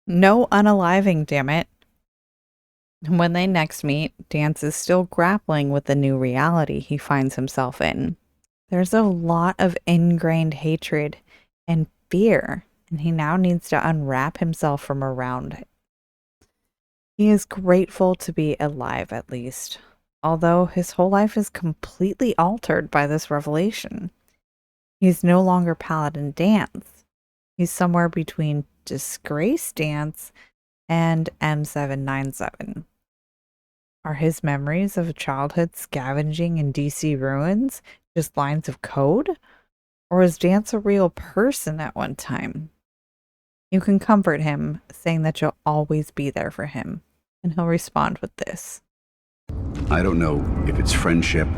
No unaliving, damn it. When they next meet, Danse is still grappling with the new reality he finds himself in. There's a lot of ingrained hatred and fear, and he now needs to unwrap himself from around it. He is grateful to be alive, at least, although his whole life is completely altered by this revelation. He's no longer Paladin Danse. He's somewhere between Disgrace Danse and M797. Are his memories of childhood scavenging in DC ruins just lines of code? Or is Danse a real person at one time? You can comfort him, saying that you'll always be there for him, and he'll respond with this. I don't know if it's friendship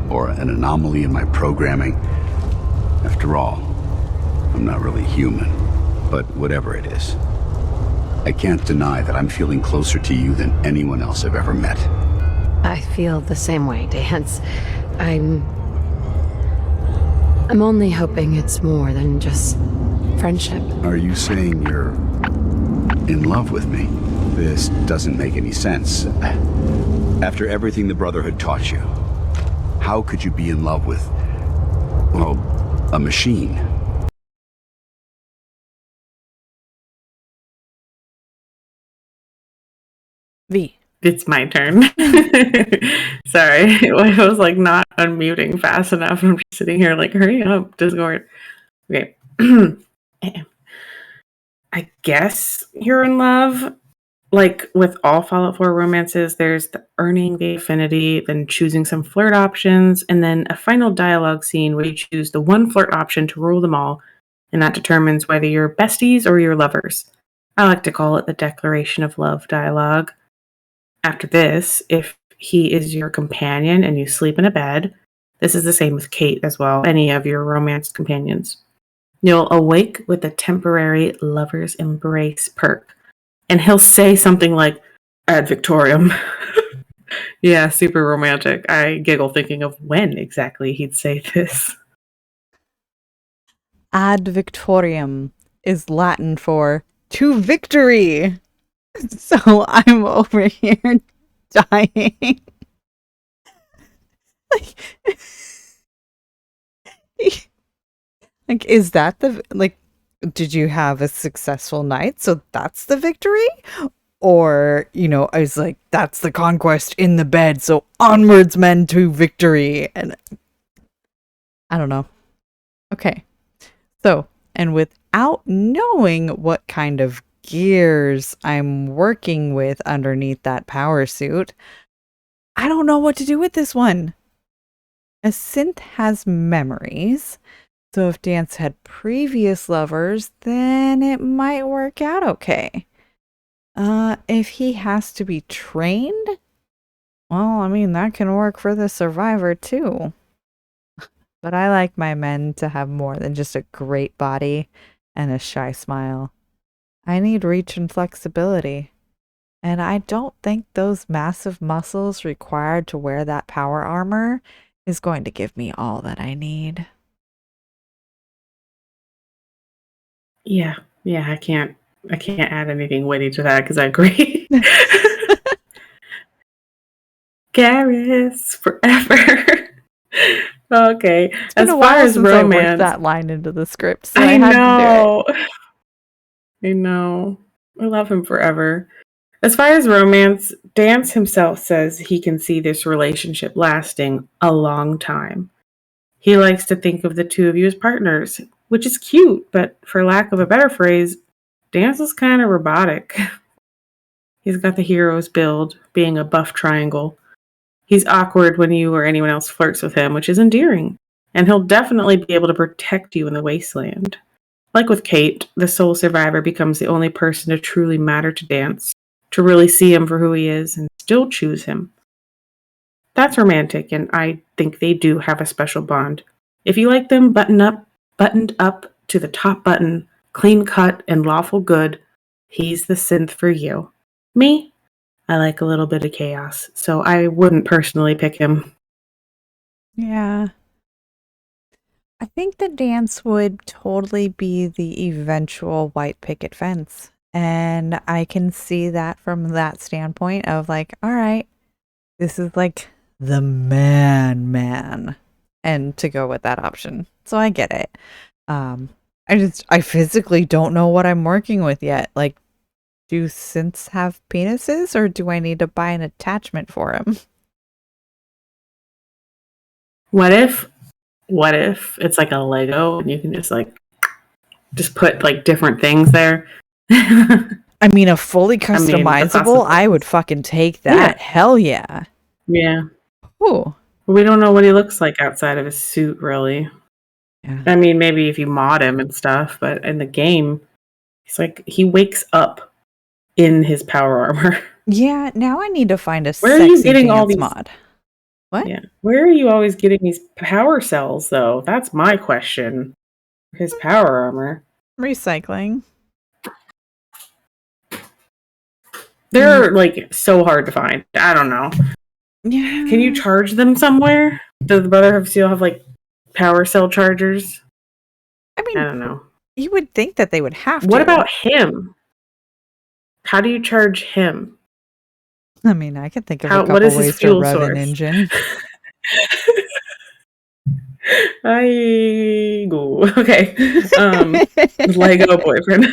or an anomaly in my programming. After all, I'm not really human, but whatever it is, I can't deny that I'm feeling closer to you than anyone else I've ever met. I feel the same way, Danse. I'm only hoping it's more than just friendship. Are you saying you're in love with me? This doesn't make any sense. After everything the Brotherhood taught you, how could you be in love with, well, a machine? V. It's my turn. Sorry, I was like not unmuting fast enough. I'm just sitting here like, hurry up, Discord. Okay. I guess you're in love. Like with all Fallout 4 romances, there's the earning the affinity, then choosing some flirt options, and then a final dialogue scene where you choose the one flirt option to rule them all, and that determines whether you're besties or you're lovers. I like to call it the declaration of love dialogue. After this, if he is your companion and you sleep in a bed, this is the same with Cait as well, any of your romance companions. You'll awake with a temporary lover's embrace perk. And he'll say something like, ad Victorium. Yeah, super romantic. I giggle thinking of when exactly he'd say this. Ad Victorium is Latin for to victory. So I'm over here dying. Like, is that the, like, did you have a successful night? So that's the victory? Or, you know, I was like, that's the conquest in the bed. So onwards, men, to victory. And I don't know. Okay. So, and without knowing what kind of gears I'm working with underneath that power suit, I don't know what to do with this one. A synth has memories. So if Danse had previous lovers, then it might work out okay. If he has to be trained, well, I mean, that can work for the survivor too. But I like my men to have more than just a great body and a shy smile. I need reach and flexibility. And I don't think those massive muscles required to wear that power armor is going to give me all that I need. Yeah, I can't I can't add anything witty to that because I agree. Garrus forever. Okay. It's been As a far while as since I worked romance, that line into the script, so I I had to know. I know. I love him forever. As far as romance, Danse himself says he can see this relationship lasting a long time. He likes to think of the two of you as partners, which is cute, but for lack of a better phrase, Danse is kind of robotic. He's got the hero's build, being a buff triangle. He's awkward when you or anyone else flirts with him, which is endearing. And he'll definitely be able to protect you in the wasteland. Like with Cait, the sole survivor becomes the only person to truly matter to Danse, to really see him for who he is and still choose him. That's romantic, and I think they do have a special bond. If you like them buttoned up to the top button, clean cut and lawful good, he's the synth for you. Me, I like a little bit of chaos, so I wouldn't personally pick him. Yeah. I think the Danse would totally be the eventual white picket fence. And I can see that from that standpoint of like, all right, this is like the man. And to go with that option. So I get it. I physically don't know what I'm working with yet. Like, do synths have penises or do I need to buy an attachment for them? What if it's like a Lego and you can just put like different things there? I mean, a fully the customizable, I would fucking take that. Yeah. Hell yeah. Yeah. Ooh. We don't know what he looks like outside of his suit, really. Yeah. I mean, maybe if you mod him and stuff, but in the game, he wakes up in his power armor. Yeah, now I need to find a Where are you sexy getting all dance these mod. What? Yeah. Where are you always getting these power cells, though? That's my question. His power armor. Recycling. They're like so hard to find. I don't know. Yeah. Can you charge them somewhere? Does the Brotherhood still have like power cell chargers? I mean, I don't know. you would think that they would have to. What about him? How do you charge him? I mean, I could think of a What couple is his ways to fuel rev an source? engine. I go. Okay. Lego boyfriend.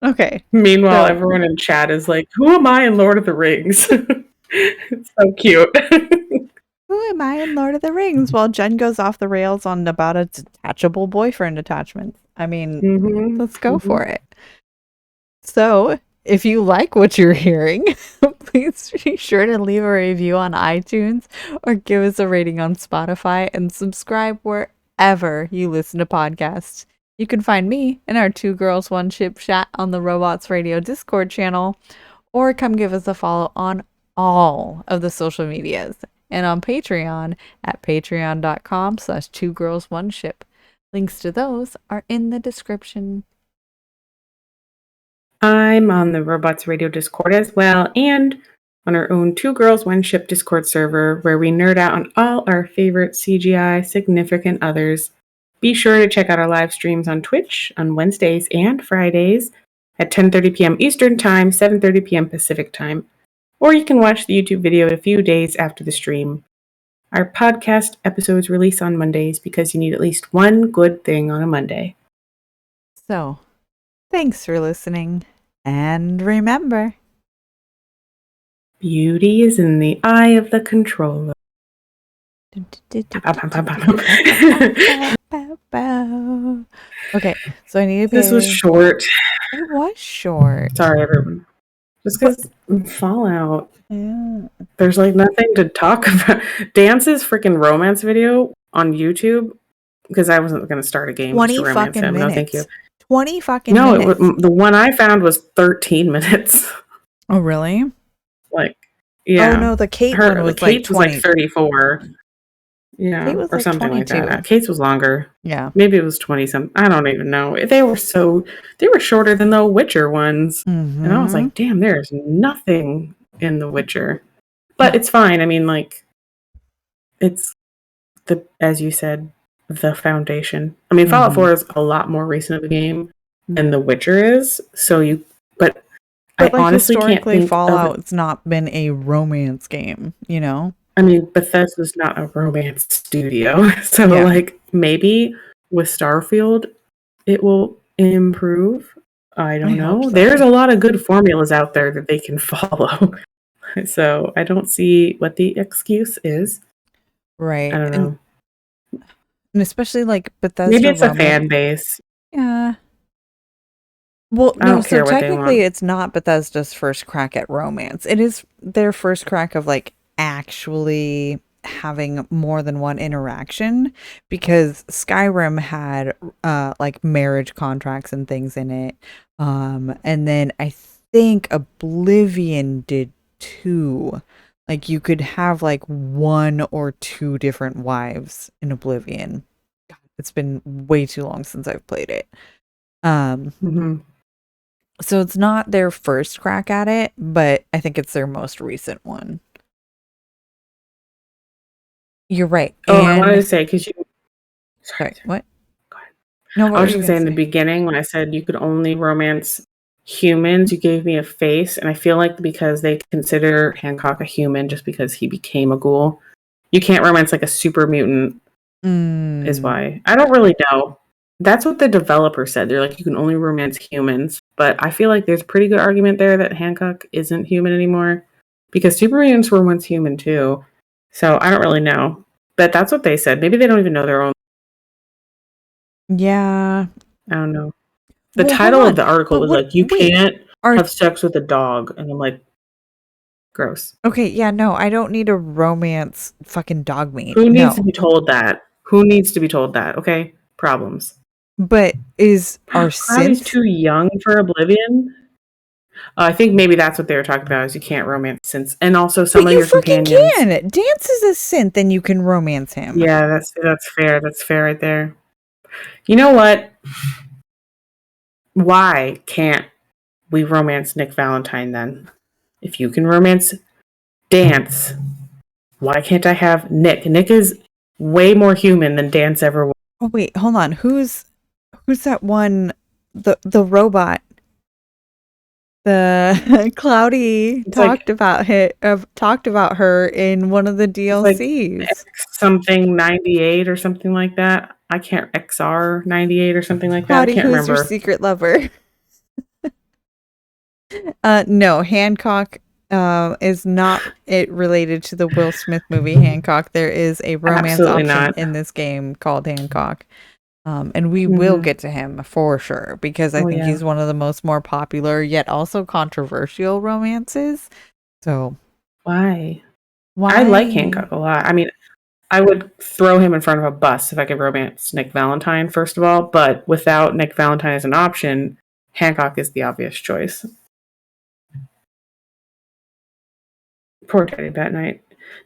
Okay. Meanwhile, everyone in chat is like, "Who am I in Lord of the Rings?" It's so cute. Who am I in Lord of the Rings? While Jen goes off the rails on about a detachable boyfriend attachment. I mean, let's go for it. So, if you like what you're hearing, please be sure to leave a review on iTunes or give us a rating on Spotify and subscribe wherever you listen to podcasts. You can find me in our 2 Girls 1 Ship chat on the Robots Radio Discord channel, or come give us a follow on all of the social medias and on Patreon at patreon.com/2girls1ship. Links to those are in the description. I'm on the Robots Radio Discord as well, and on our own 2 Girls 1 Ship Discord server, where we nerd out on all our favorite CGI significant others. Be sure to check out our live streams on Twitch on Wednesdays and Fridays at 10:30 p.m. Eastern Time, 7:30 p.m. Pacific Time. Or you can watch the YouTube video a few days after the stream. Our podcast episodes release on Mondays because you need at least one good thing on a Monday. So, thanks for listening. And remember, beauty is in the eye of the controller. Okay, so I need to be. This was short. It was short. Sorry, everyone. Just because Fallout. Yeah. There's like nothing to talk about. Dance's freaking romance video on YouTube, because I wasn't going to start a game 20 just to romance fucking him. minutes. No, thank you. 20 fucking minutes. No, the one I found was 13 minutes. Oh, really? Like, yeah. Oh, no, the Cait one was like 20. Was like 34. Yeah, Cait was or like something 22. like that. Cait's was longer. Yeah. Maybe it was 20-something. I don't even know. They were shorter than the Witcher ones. Mm-hmm. And I was like, damn, there's nothing in The Witcher. But it's fine. I mean, like, it's as you said, the foundation. I mean, Fallout 4 is a lot more recent of a game than The Witcher is. But I like honestly can't historically, think Fallout's not been a romance game, you know? I mean, Bethesda's not a romance studio. So, Yeah. like, maybe with Starfield, it will improve. I don't know. so. There's a lot of good formulas out there that they can follow. So, I don't see what the excuse is. Right. I don't know. And especially like Bethesda Maybe it's romance. a fan base. Yeah. Well, I no, don't care so what they technically want. it's not Bethesda's first crack at romance. It is their first crack of like actually having more than one interaction, because Skyrim had like marriage contracts and things in it. And then I think Oblivion did too. Like you could have like one or two different wives in Oblivion. It's been way too long since I've played it. So it's not their first crack at it, but I think it's their most recent one. You're right. Oh, I wanted to say, because you... Sorry, what? Go ahead. No, what I were was you just gonna saying in the say? beginning when I said you could only romance humans, you gave me a face, and I feel like because they consider Hancock a human just because he became a ghoul, you can't romance like a super mutant, is why. I don't really know. That's what the developer said. They're like, you can only romance humans. But I feel like there's a pretty good argument there that Hancock isn't human anymore, because super mutants were once human too. So I don't really know. But that's what they said. Maybe they don't even know their own. Yeah. I don't know. The Well, title hold of the on. article But was what? like, you Wait. can't have sex with a dog. And I'm like, gross. Okay, yeah, no, I don't need a romance fucking dog meat. Who needs to No. be told that? Who needs to be told that? Okay, problems. But are Cloudy's synths? too young for Oblivion? I think maybe that's what they were talking about, is you can't romance synths. And also some But of you your fucking companions. can. Danse is a synth and you can romance him. Yeah, that's fair. That's fair right there. You know what? Why can't we romance Nick Valentine then? If you can romance Danse, why can't I have Nick? Nick is way more human than Danse ever was. Oh wait, hold on. Who's that one? The robot. The Cloudy talked about her in one of the DLCs. Like something 98 or something like that. I can't XR 98 or something like Cloudy, that. I can't who's remember. your secret lover? No, Hancock is not it related to the Will Smith movie Hancock. There is a romance option in this game called Hancock. And we will get to him for sure, because I think he's one of the more popular yet also controversial romances. So why? I like Hancock a lot. I mean, I would throw him in front of a bus if I could romance Nick Valentine, first of all, but without Nick Valentine as an option, Hancock is the obvious choice. Poor Teddy Bat Knight.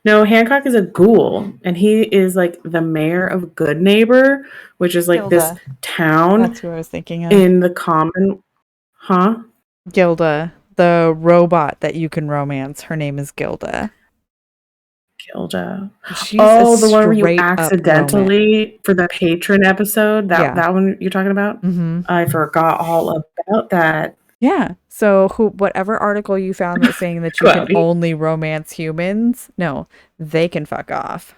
No, Hancock is a ghoul, and he is like the mayor of Good Neighbor, which is like this town. That's who I was thinking of. In the common, Gilda, the robot that you can romance. Her name is Gilda. She's the one where you accidentally for the patron episode. That one you're talking about. Mm-hmm. I forgot all about that. Yeah. So whatever article you found that's saying that you can only romance humans, no, they can fuck off.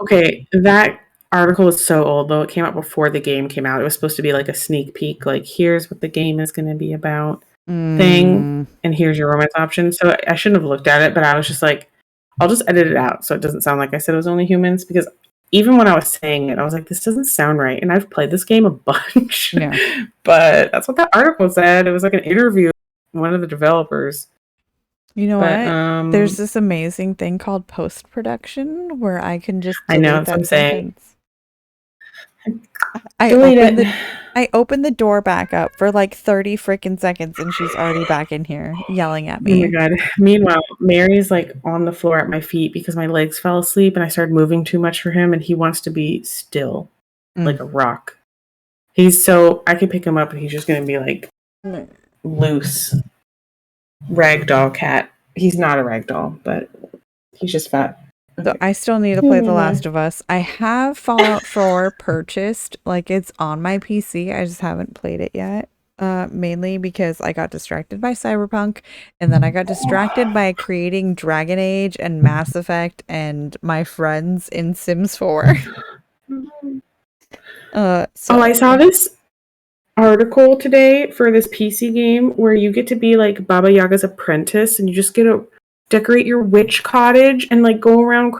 Okay, that article is so old though. It came out before the game came out. It was supposed to be like a sneak peek, like here's what the game is going to be about thing, and here's your romance options. So I shouldn't have looked at it, but I was just like, I'll just edit it out so it doesn't sound like I said it was only humans, because even when I was saying it, I was like, this doesn't sound right. And I've played this game a bunch. Yeah. But that's what that article said. It was like an interview with one of the developers. You know what? There's this amazing thing called post-production where I can just delete that sentence. I opened the door back up for like 30 freaking seconds and she's already back in here yelling at me. Oh my god. Meanwhile, Mary's like on the floor at my feet because my legs fell asleep and I started moving too much for him, and he wants to be still like a rock. I could pick him up and he's just gonna be like loose. Ragdoll cat. He's not a ragdoll, but he's just fat. So I still need to play The Last of Us. I have Fallout 4 purchased, like it's on my PC. I just haven't played it yet. Mainly because I got distracted by Cyberpunk, and then I got distracted by creating Dragon Age and Mass Effect and my friends in Sims 4. I saw this article today for this PC game where you get to be like Baba Yaga's apprentice, and you just get to decorate your witch cottage and like go around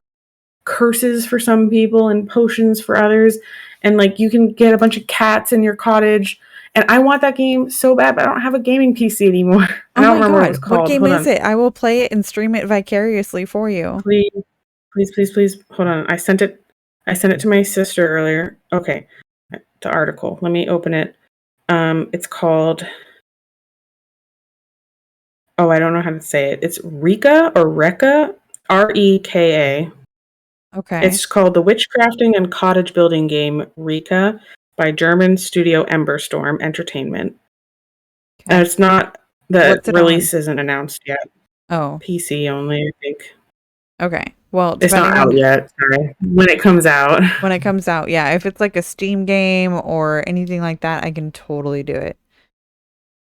curses for some people and potions for others, and like you can get a bunch of cats in your cottage. And I want that game so bad, but I don't have a gaming PC anymore. I don't remember what it was called. What game is it? I will play it and stream it vicariously for you. Please, please, please, please. Hold on. I sent it to my sister earlier. Okay. The article. Let me open it. It's called, oh, I don't know how to say it. It's Reka or Reka, Reka. Okay. It's called the Witchcrafting and Cottage Building Game Reka by German studio Emberstorm Entertainment. Okay. It's not, the release isn't announced yet. Oh. PC only, I think. Okay. Well, it's not out yet. Sorry. When it comes out. When it comes out, yeah. If it's like a Steam game or anything like that, I can totally do it.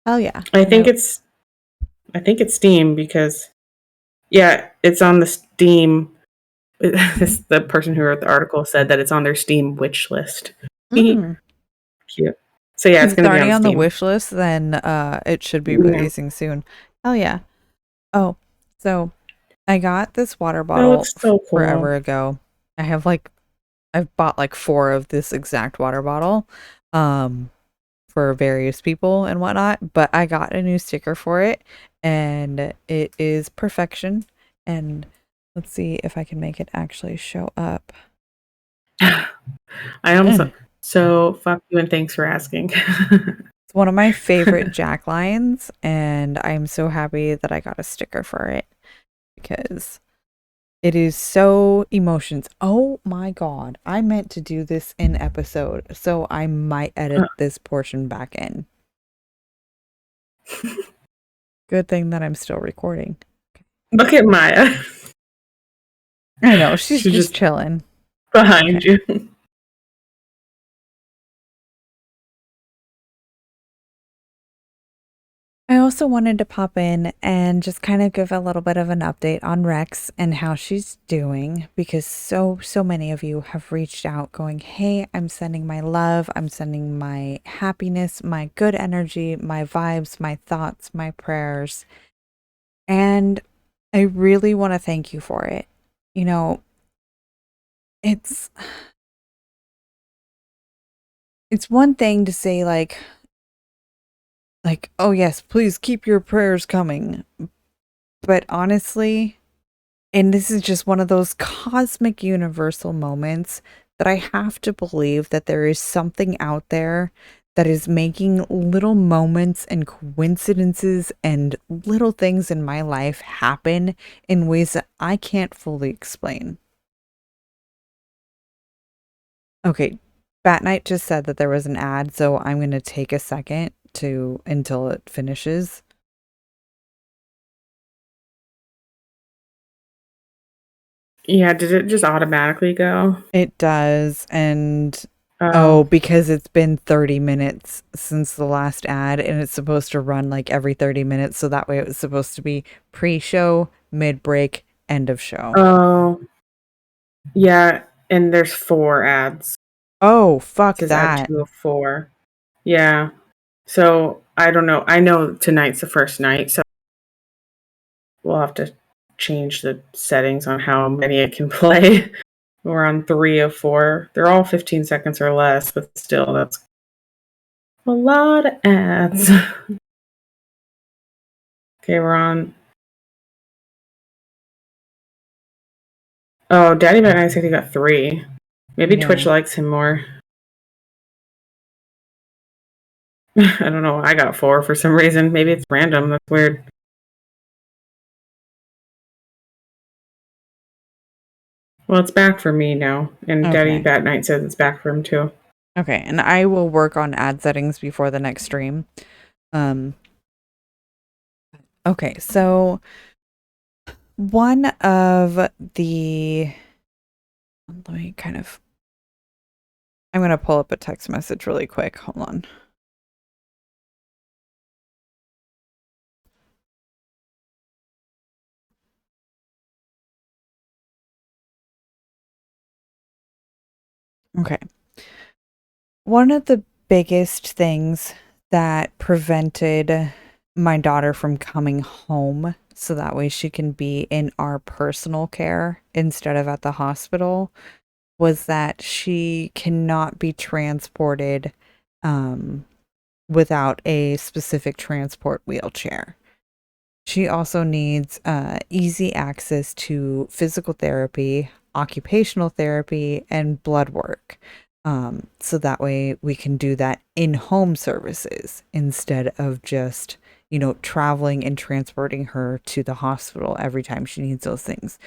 Hell yeah. I think it's Steam because, yeah, it's on the Steam. The person who wrote the article said that it's on their Steam wish list. Cute. So yeah, it's going to be already on Steam. the wish list. Then it should be releasing soon. Hell yeah. Oh, so I got this water bottle so cool. forever ago. I've bought like 4 of this exact water bottle, for various people and whatnot. But I got a new sticker for it, and it is perfection. And let's see if I can make it actually show up. I almost so fuck you and thanks for asking. It's one of my favorite Jack lines, and I'm so happy that I got a sticker for it because it is so emotions. Oh my god, I meant to do this in episode, so I might edit this portion back in. Good thing that I'm still recording. Look at Maya. I know, she's just chilling behind you. I also wanted to pop in and just kind of give a little bit of an update on Rex and how she's doing, because so many of you have reached out going, hey, I'm sending my love, I'm sending my happiness, my good energy, my vibes, my thoughts, my prayers. And I really want to thank you for it. You know, it's one thing to say like, oh yes, please keep your prayers coming. But honestly, and this is just one of those cosmic universal moments that I have to believe that there is something out there that is making little moments and coincidences and little things in my life happen in ways that I can't fully explain. Okay, Bat Knight just said that there was an ad, so I'm going to take a second until it finishes. Yeah, did it just automatically go? It does, and because it's been 30 minutes since the last ad, and it's supposed to run like every 30 minutes, so that way it was supposed to be pre-show, mid-break, end of show. Oh. Yeah, and there's 4 ads. Oh, fuck that. Add 2 of 4. Yeah. So, I don't know. I know tonight's the first night, so we'll have to change the settings on how many it can play. We're on 3 of 4. They're all 15 seconds or less, but still, that's a lot of ads. Okay, we're on. Oh, Daddy Bat Knight said he got 3. Maybe Twitch likes him more. I don't know. I got 4 for some reason. Maybe it's random. That's weird. Well, it's back for me now. And Daddy Bat Knight says it's back for him too. Okay, and I will work on ad settings before the next stream. Okay, so one of the, let me kind of, I'm going to pull up a text message really quick. Hold on. Okay. One of the biggest things that prevented my daughter from coming home so that way she can be in our personal care instead of at the hospital was that she cannot be transported without a specific transport wheelchair. She also needs easy access to physical therapy, occupational therapy, and blood work. So that way we can do that in home services instead of just, traveling and transporting her to the hospital every time she needs those things.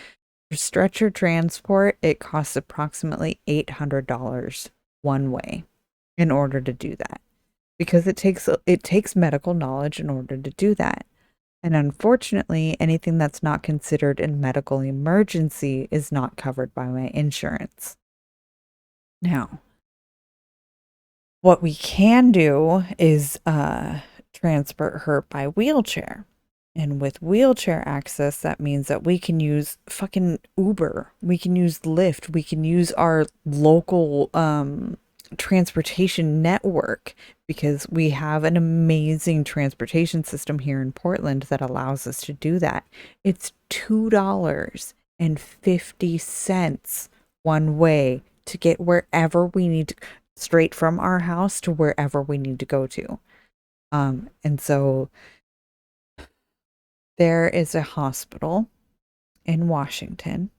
For stretcher transport, it costs approximately $800 one way in order to do that because it takes medical knowledge in order to do that. And unfortunately, anything that's not considered a medical emergency is not covered by my insurance. Now, what we can do is transport her by wheelchair. And with wheelchair access, that means that we can use fucking Uber. We can use Lyft. We can use our local transportation network because we have an amazing transportation system here in Portland that allows us to do that. It's $2.50 one way to get wherever we need to, straight from our house to wherever we need to go to. And so there is a hospital in Washington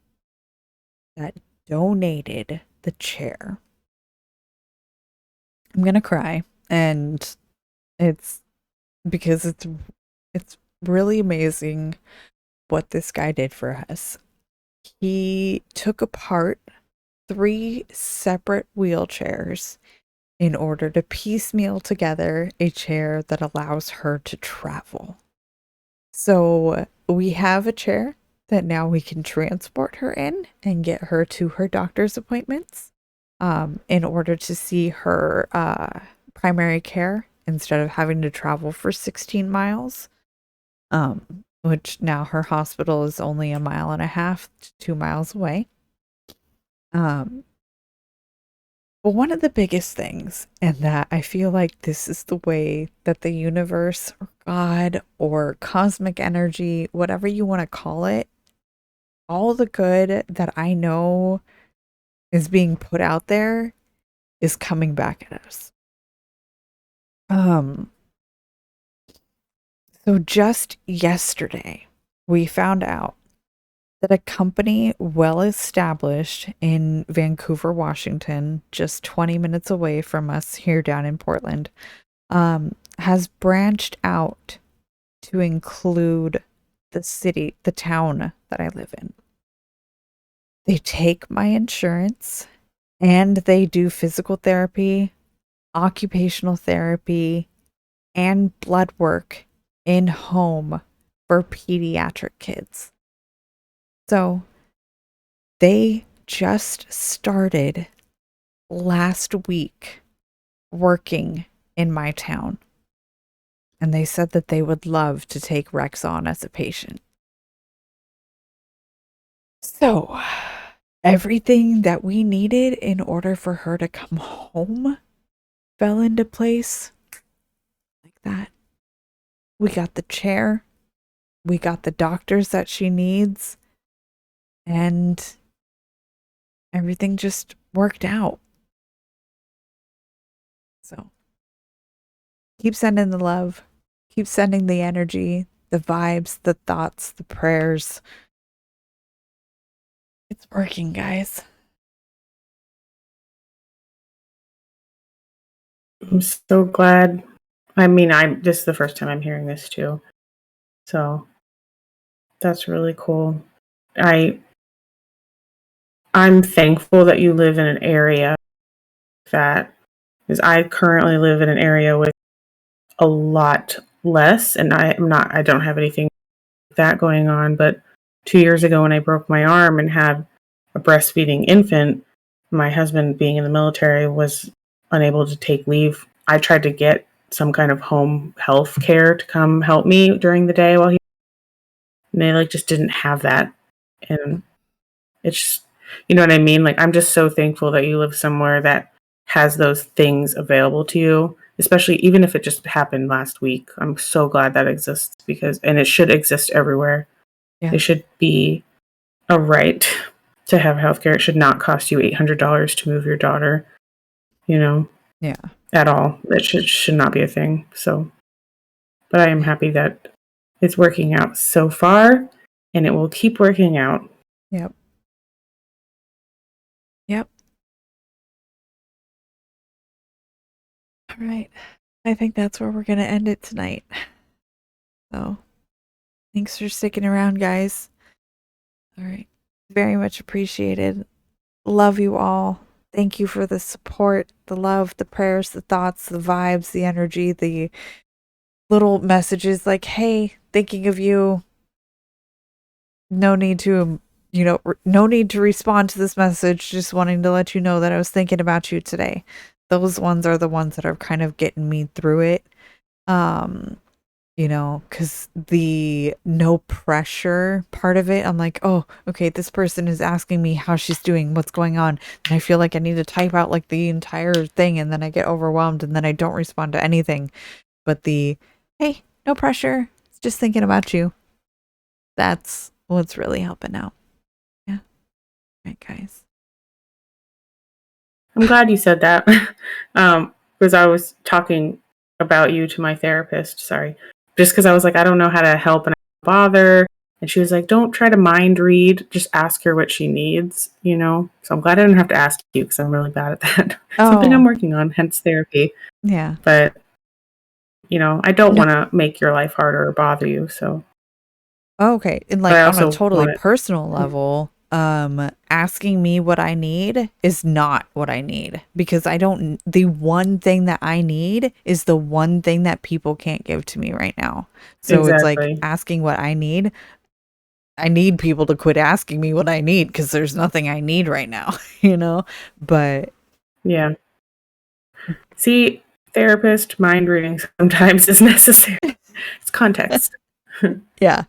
that donated the chair. I'm gonna cry, and it's because it's really amazing what this guy did for us. He took apart 3 separate wheelchairs in order to piecemeal together a chair that allows her to travel. So we have a chair that now we can transport her in and get her to her doctor's appointments in order to see her primary care instead of having to travel for 16 miles, which now her hospital is only 1.5 miles to 2 miles away. But one of the biggest things, and that I feel like this is the way that the universe or God or cosmic energy, whatever you want to call it, all the good that I know is being put out there is coming back at us. So just yesterday, we found out that a company well established in Vancouver, Washington, just 20 minutes away from us here down in Portland, has branched out to include the town that I live in. They take my insurance and they do physical therapy, occupational therapy, and blood work in home for pediatric kids. So they just started last week working in my town. And they said that they would love to take Rex on as a patient. So everything that we needed in order for her to come home fell into place like that. We got the chair. We got the doctors that she needs. And everything just worked out. So keep sending the love. Keep sending the energy, the vibes, the thoughts, the prayers. It's working, guys. I'm so glad. I mean, this is the first time I'm hearing this too. So that's really cool. I'm thankful that you live in an area that, because I currently live in an area with a lot less, and I don't have anything like that going on, but 2 years ago when I broke my arm and had a breastfeeding infant, my husband, being in the military, was unable to take leave. I tried to get some kind of home health care to come help me during the day while and they just didn't have that. And it's just, you know what I mean? I'm just so thankful that you live somewhere that has those things available to you, especially even if it just happened last week. I'm so glad that exists and it should exist everywhere. Yeah. It should be a right to have healthcare. It should not cost you $800 to move your daughter, Yeah. at all. That should not be a thing. So, but I am happy that it's working out so far, and it will keep working out. Yep. Yep. All right. I think that's where we're going to end it tonight. So, thanks for sticking around, guys. All right. Very much appreciated. Love you all. Thank you for the support, the love, the prayers, the thoughts, the vibes, the energy, the little messages like, hey, thinking of you. No need to, no need to respond to this message. Just wanting to let you know that I was thinking about you today. Those ones are the ones that are kind of getting me through it. Because the no pressure part of it, I'm like, oh, okay, this person is asking me how she's doing, what's going on. And I feel like I need to type out the entire thing, and then I get overwhelmed and then I don't respond to anything. But hey, no pressure. It's just thinking about you. That's what's really helping out. Yeah. All right, guys. I'm glad you said that. Because I was talking about you to my therapist. Sorry. Just because I was like, I don't know how to help and I don't bother. And she was like, don't try to mind read. Just ask her what she needs, So I'm glad I didn't have to ask you because I'm really bad at that. Something I'm working on, hence therapy. Yeah. But, I don't want to make your life harder or bother you. So. Okay. And on a totally personal level, asking me what I need is not what I need, because the one thing that I need is the one thing that people can't give to me right now. So exactly. It's asking what I need. I need people to quit asking me what I need, because there's nothing I need right now, but yeah. See, therapist mind reading sometimes is necessary. It's context. Yeah.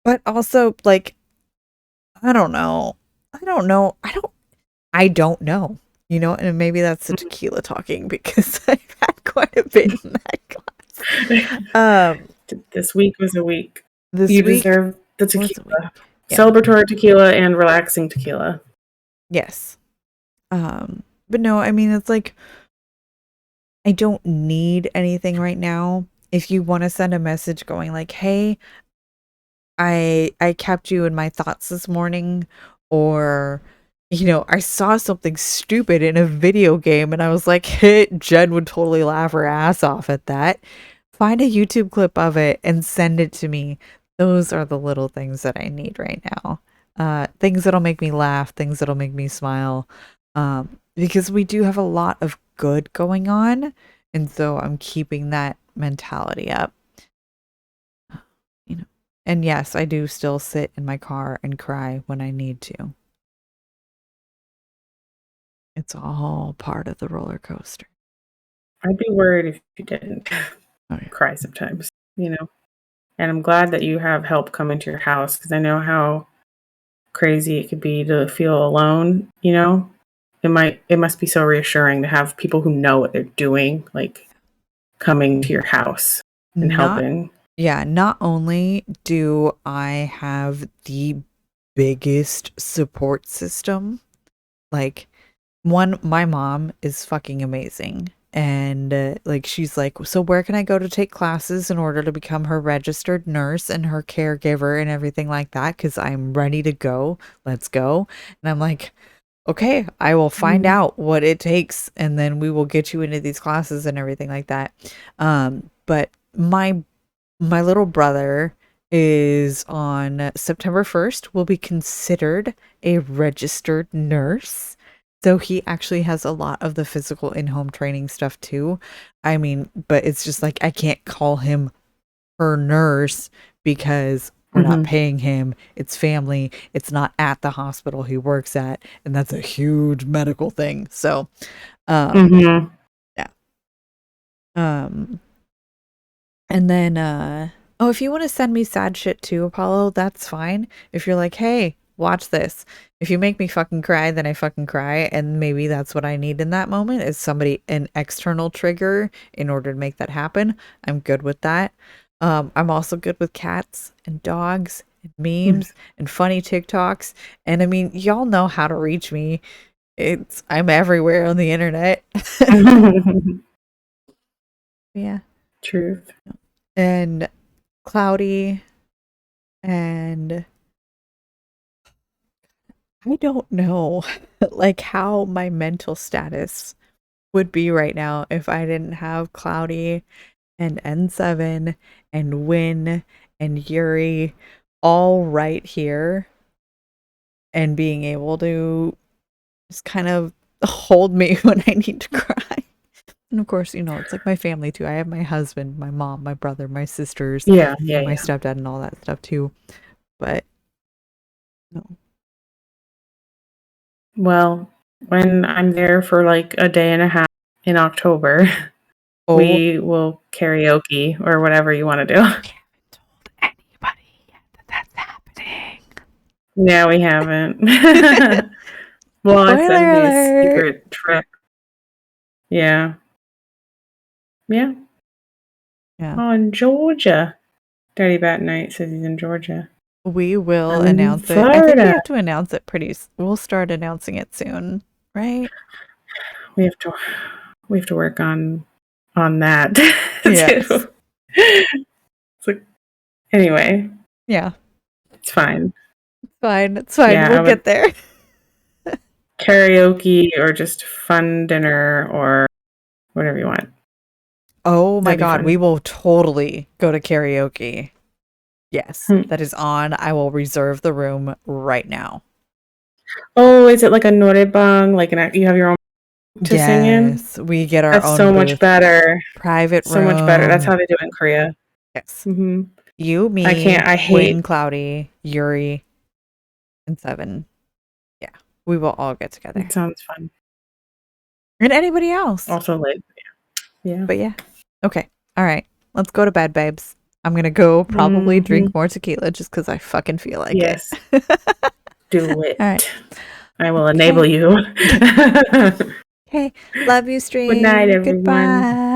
But also, I don't know. And maybe that's the tequila talking, because I've had quite a bit in that glass. This week was a week. You deserve the tequila. Yeah. Celebratory tequila and relaxing tequila. Yes. But no, I mean, it's I don't need anything right now. If you want to send a message going hey, I kept you in my thoughts this morning, or I saw something stupid in a video game and I was like, hey, Jen would totally laugh her ass off at that. Find a YouTube clip of it and send it to me. Those are the little things that I need right now. Things that'll make me laugh, things that'll make me smile. Because we do have a lot of good going on. And so I'm keeping that mentality up. And yes, I do still sit in my car and cry when I need to. It's all part of the roller coaster. I'd be worried if you didn't cry sometimes, And I'm glad that you have help come into your house, because I know how crazy it could be to feel alone, It must be so reassuring to have people who know what they're doing, coming to your house and helping. Yeah, not only do I have the biggest support system, my mom is fucking amazing. And she's like, so where can I go to take classes in order to become her registered nurse and her caregiver and everything like that? Because I'm ready to go. Let's go. And I'm like, okay, I will find out what it takes, and then we will get you into these classes and everything like that. But my little brother is on September 1st will be considered a registered nurse. So he actually has a lot of the physical in-home training stuff too. But it's just I can't call him her nurse because We're not paying him. It's family. It's not at the hospital he works at. And that's a huge medical thing. So, yeah. And then, if you want to send me sad shit too, Apollo, that's fine. If you're like, hey, watch this. If you make me fucking cry, then I fucking cry. And maybe that's what I need in that moment is an external trigger in order to make that happen. I'm good with that. I'm also good with cats and dogs and memes and funny TikToks. And I mean, y'all know how to reach me. I'm everywhere on the internet. Yeah. Truth. And Cloudy, and I don't know like how my mental status would be right now if I didn't have Cloudy and N7 and Win and Yuri all right here and being able to just kind of hold me when I need to cry. And of course, it's like my family too. I have my husband, my mom, my brother, my sisters, my stepdad and all that stuff too. But no. Well, when I'm there for like a day and a half in October, we will karaoke or whatever you want to do. I haven't told anybody yet that that's happening. No, we haven't. Well, it's a secret trip. Yeah. Yeah. Yeah. Oh, in Georgia. Daddy Bat Night says he's in Georgia. We will announce it. I think we have to announce it we'll start announcing it soon, right? We have to work on that. Yes. So, anyway. Yeah. It's fine. It's fine. Yeah, we'll get there. Karaoke or just fun dinner or whatever you want. Oh my God, we will totally go to karaoke. Yes, that is on. I will reserve the room right now. Oh, is it like a norebang? Like you have your own to sing in? Yes, we get our own. That's so much better. Private room. So much better. That's how they do it in Korea. Yes. You, me, I hate Win, Cloudy, Yuri, and 7. Yeah, we will all get together. It sounds fun. And anybody else. Also late. Yeah. But yeah. Okay. All right. Let's go to bed, babes. I'm going to go probably drink more tequila just because I fucking feel like it. Do it. All right. I will enable you. Okay. Love you, stream. Good night, everyone. Goodbye.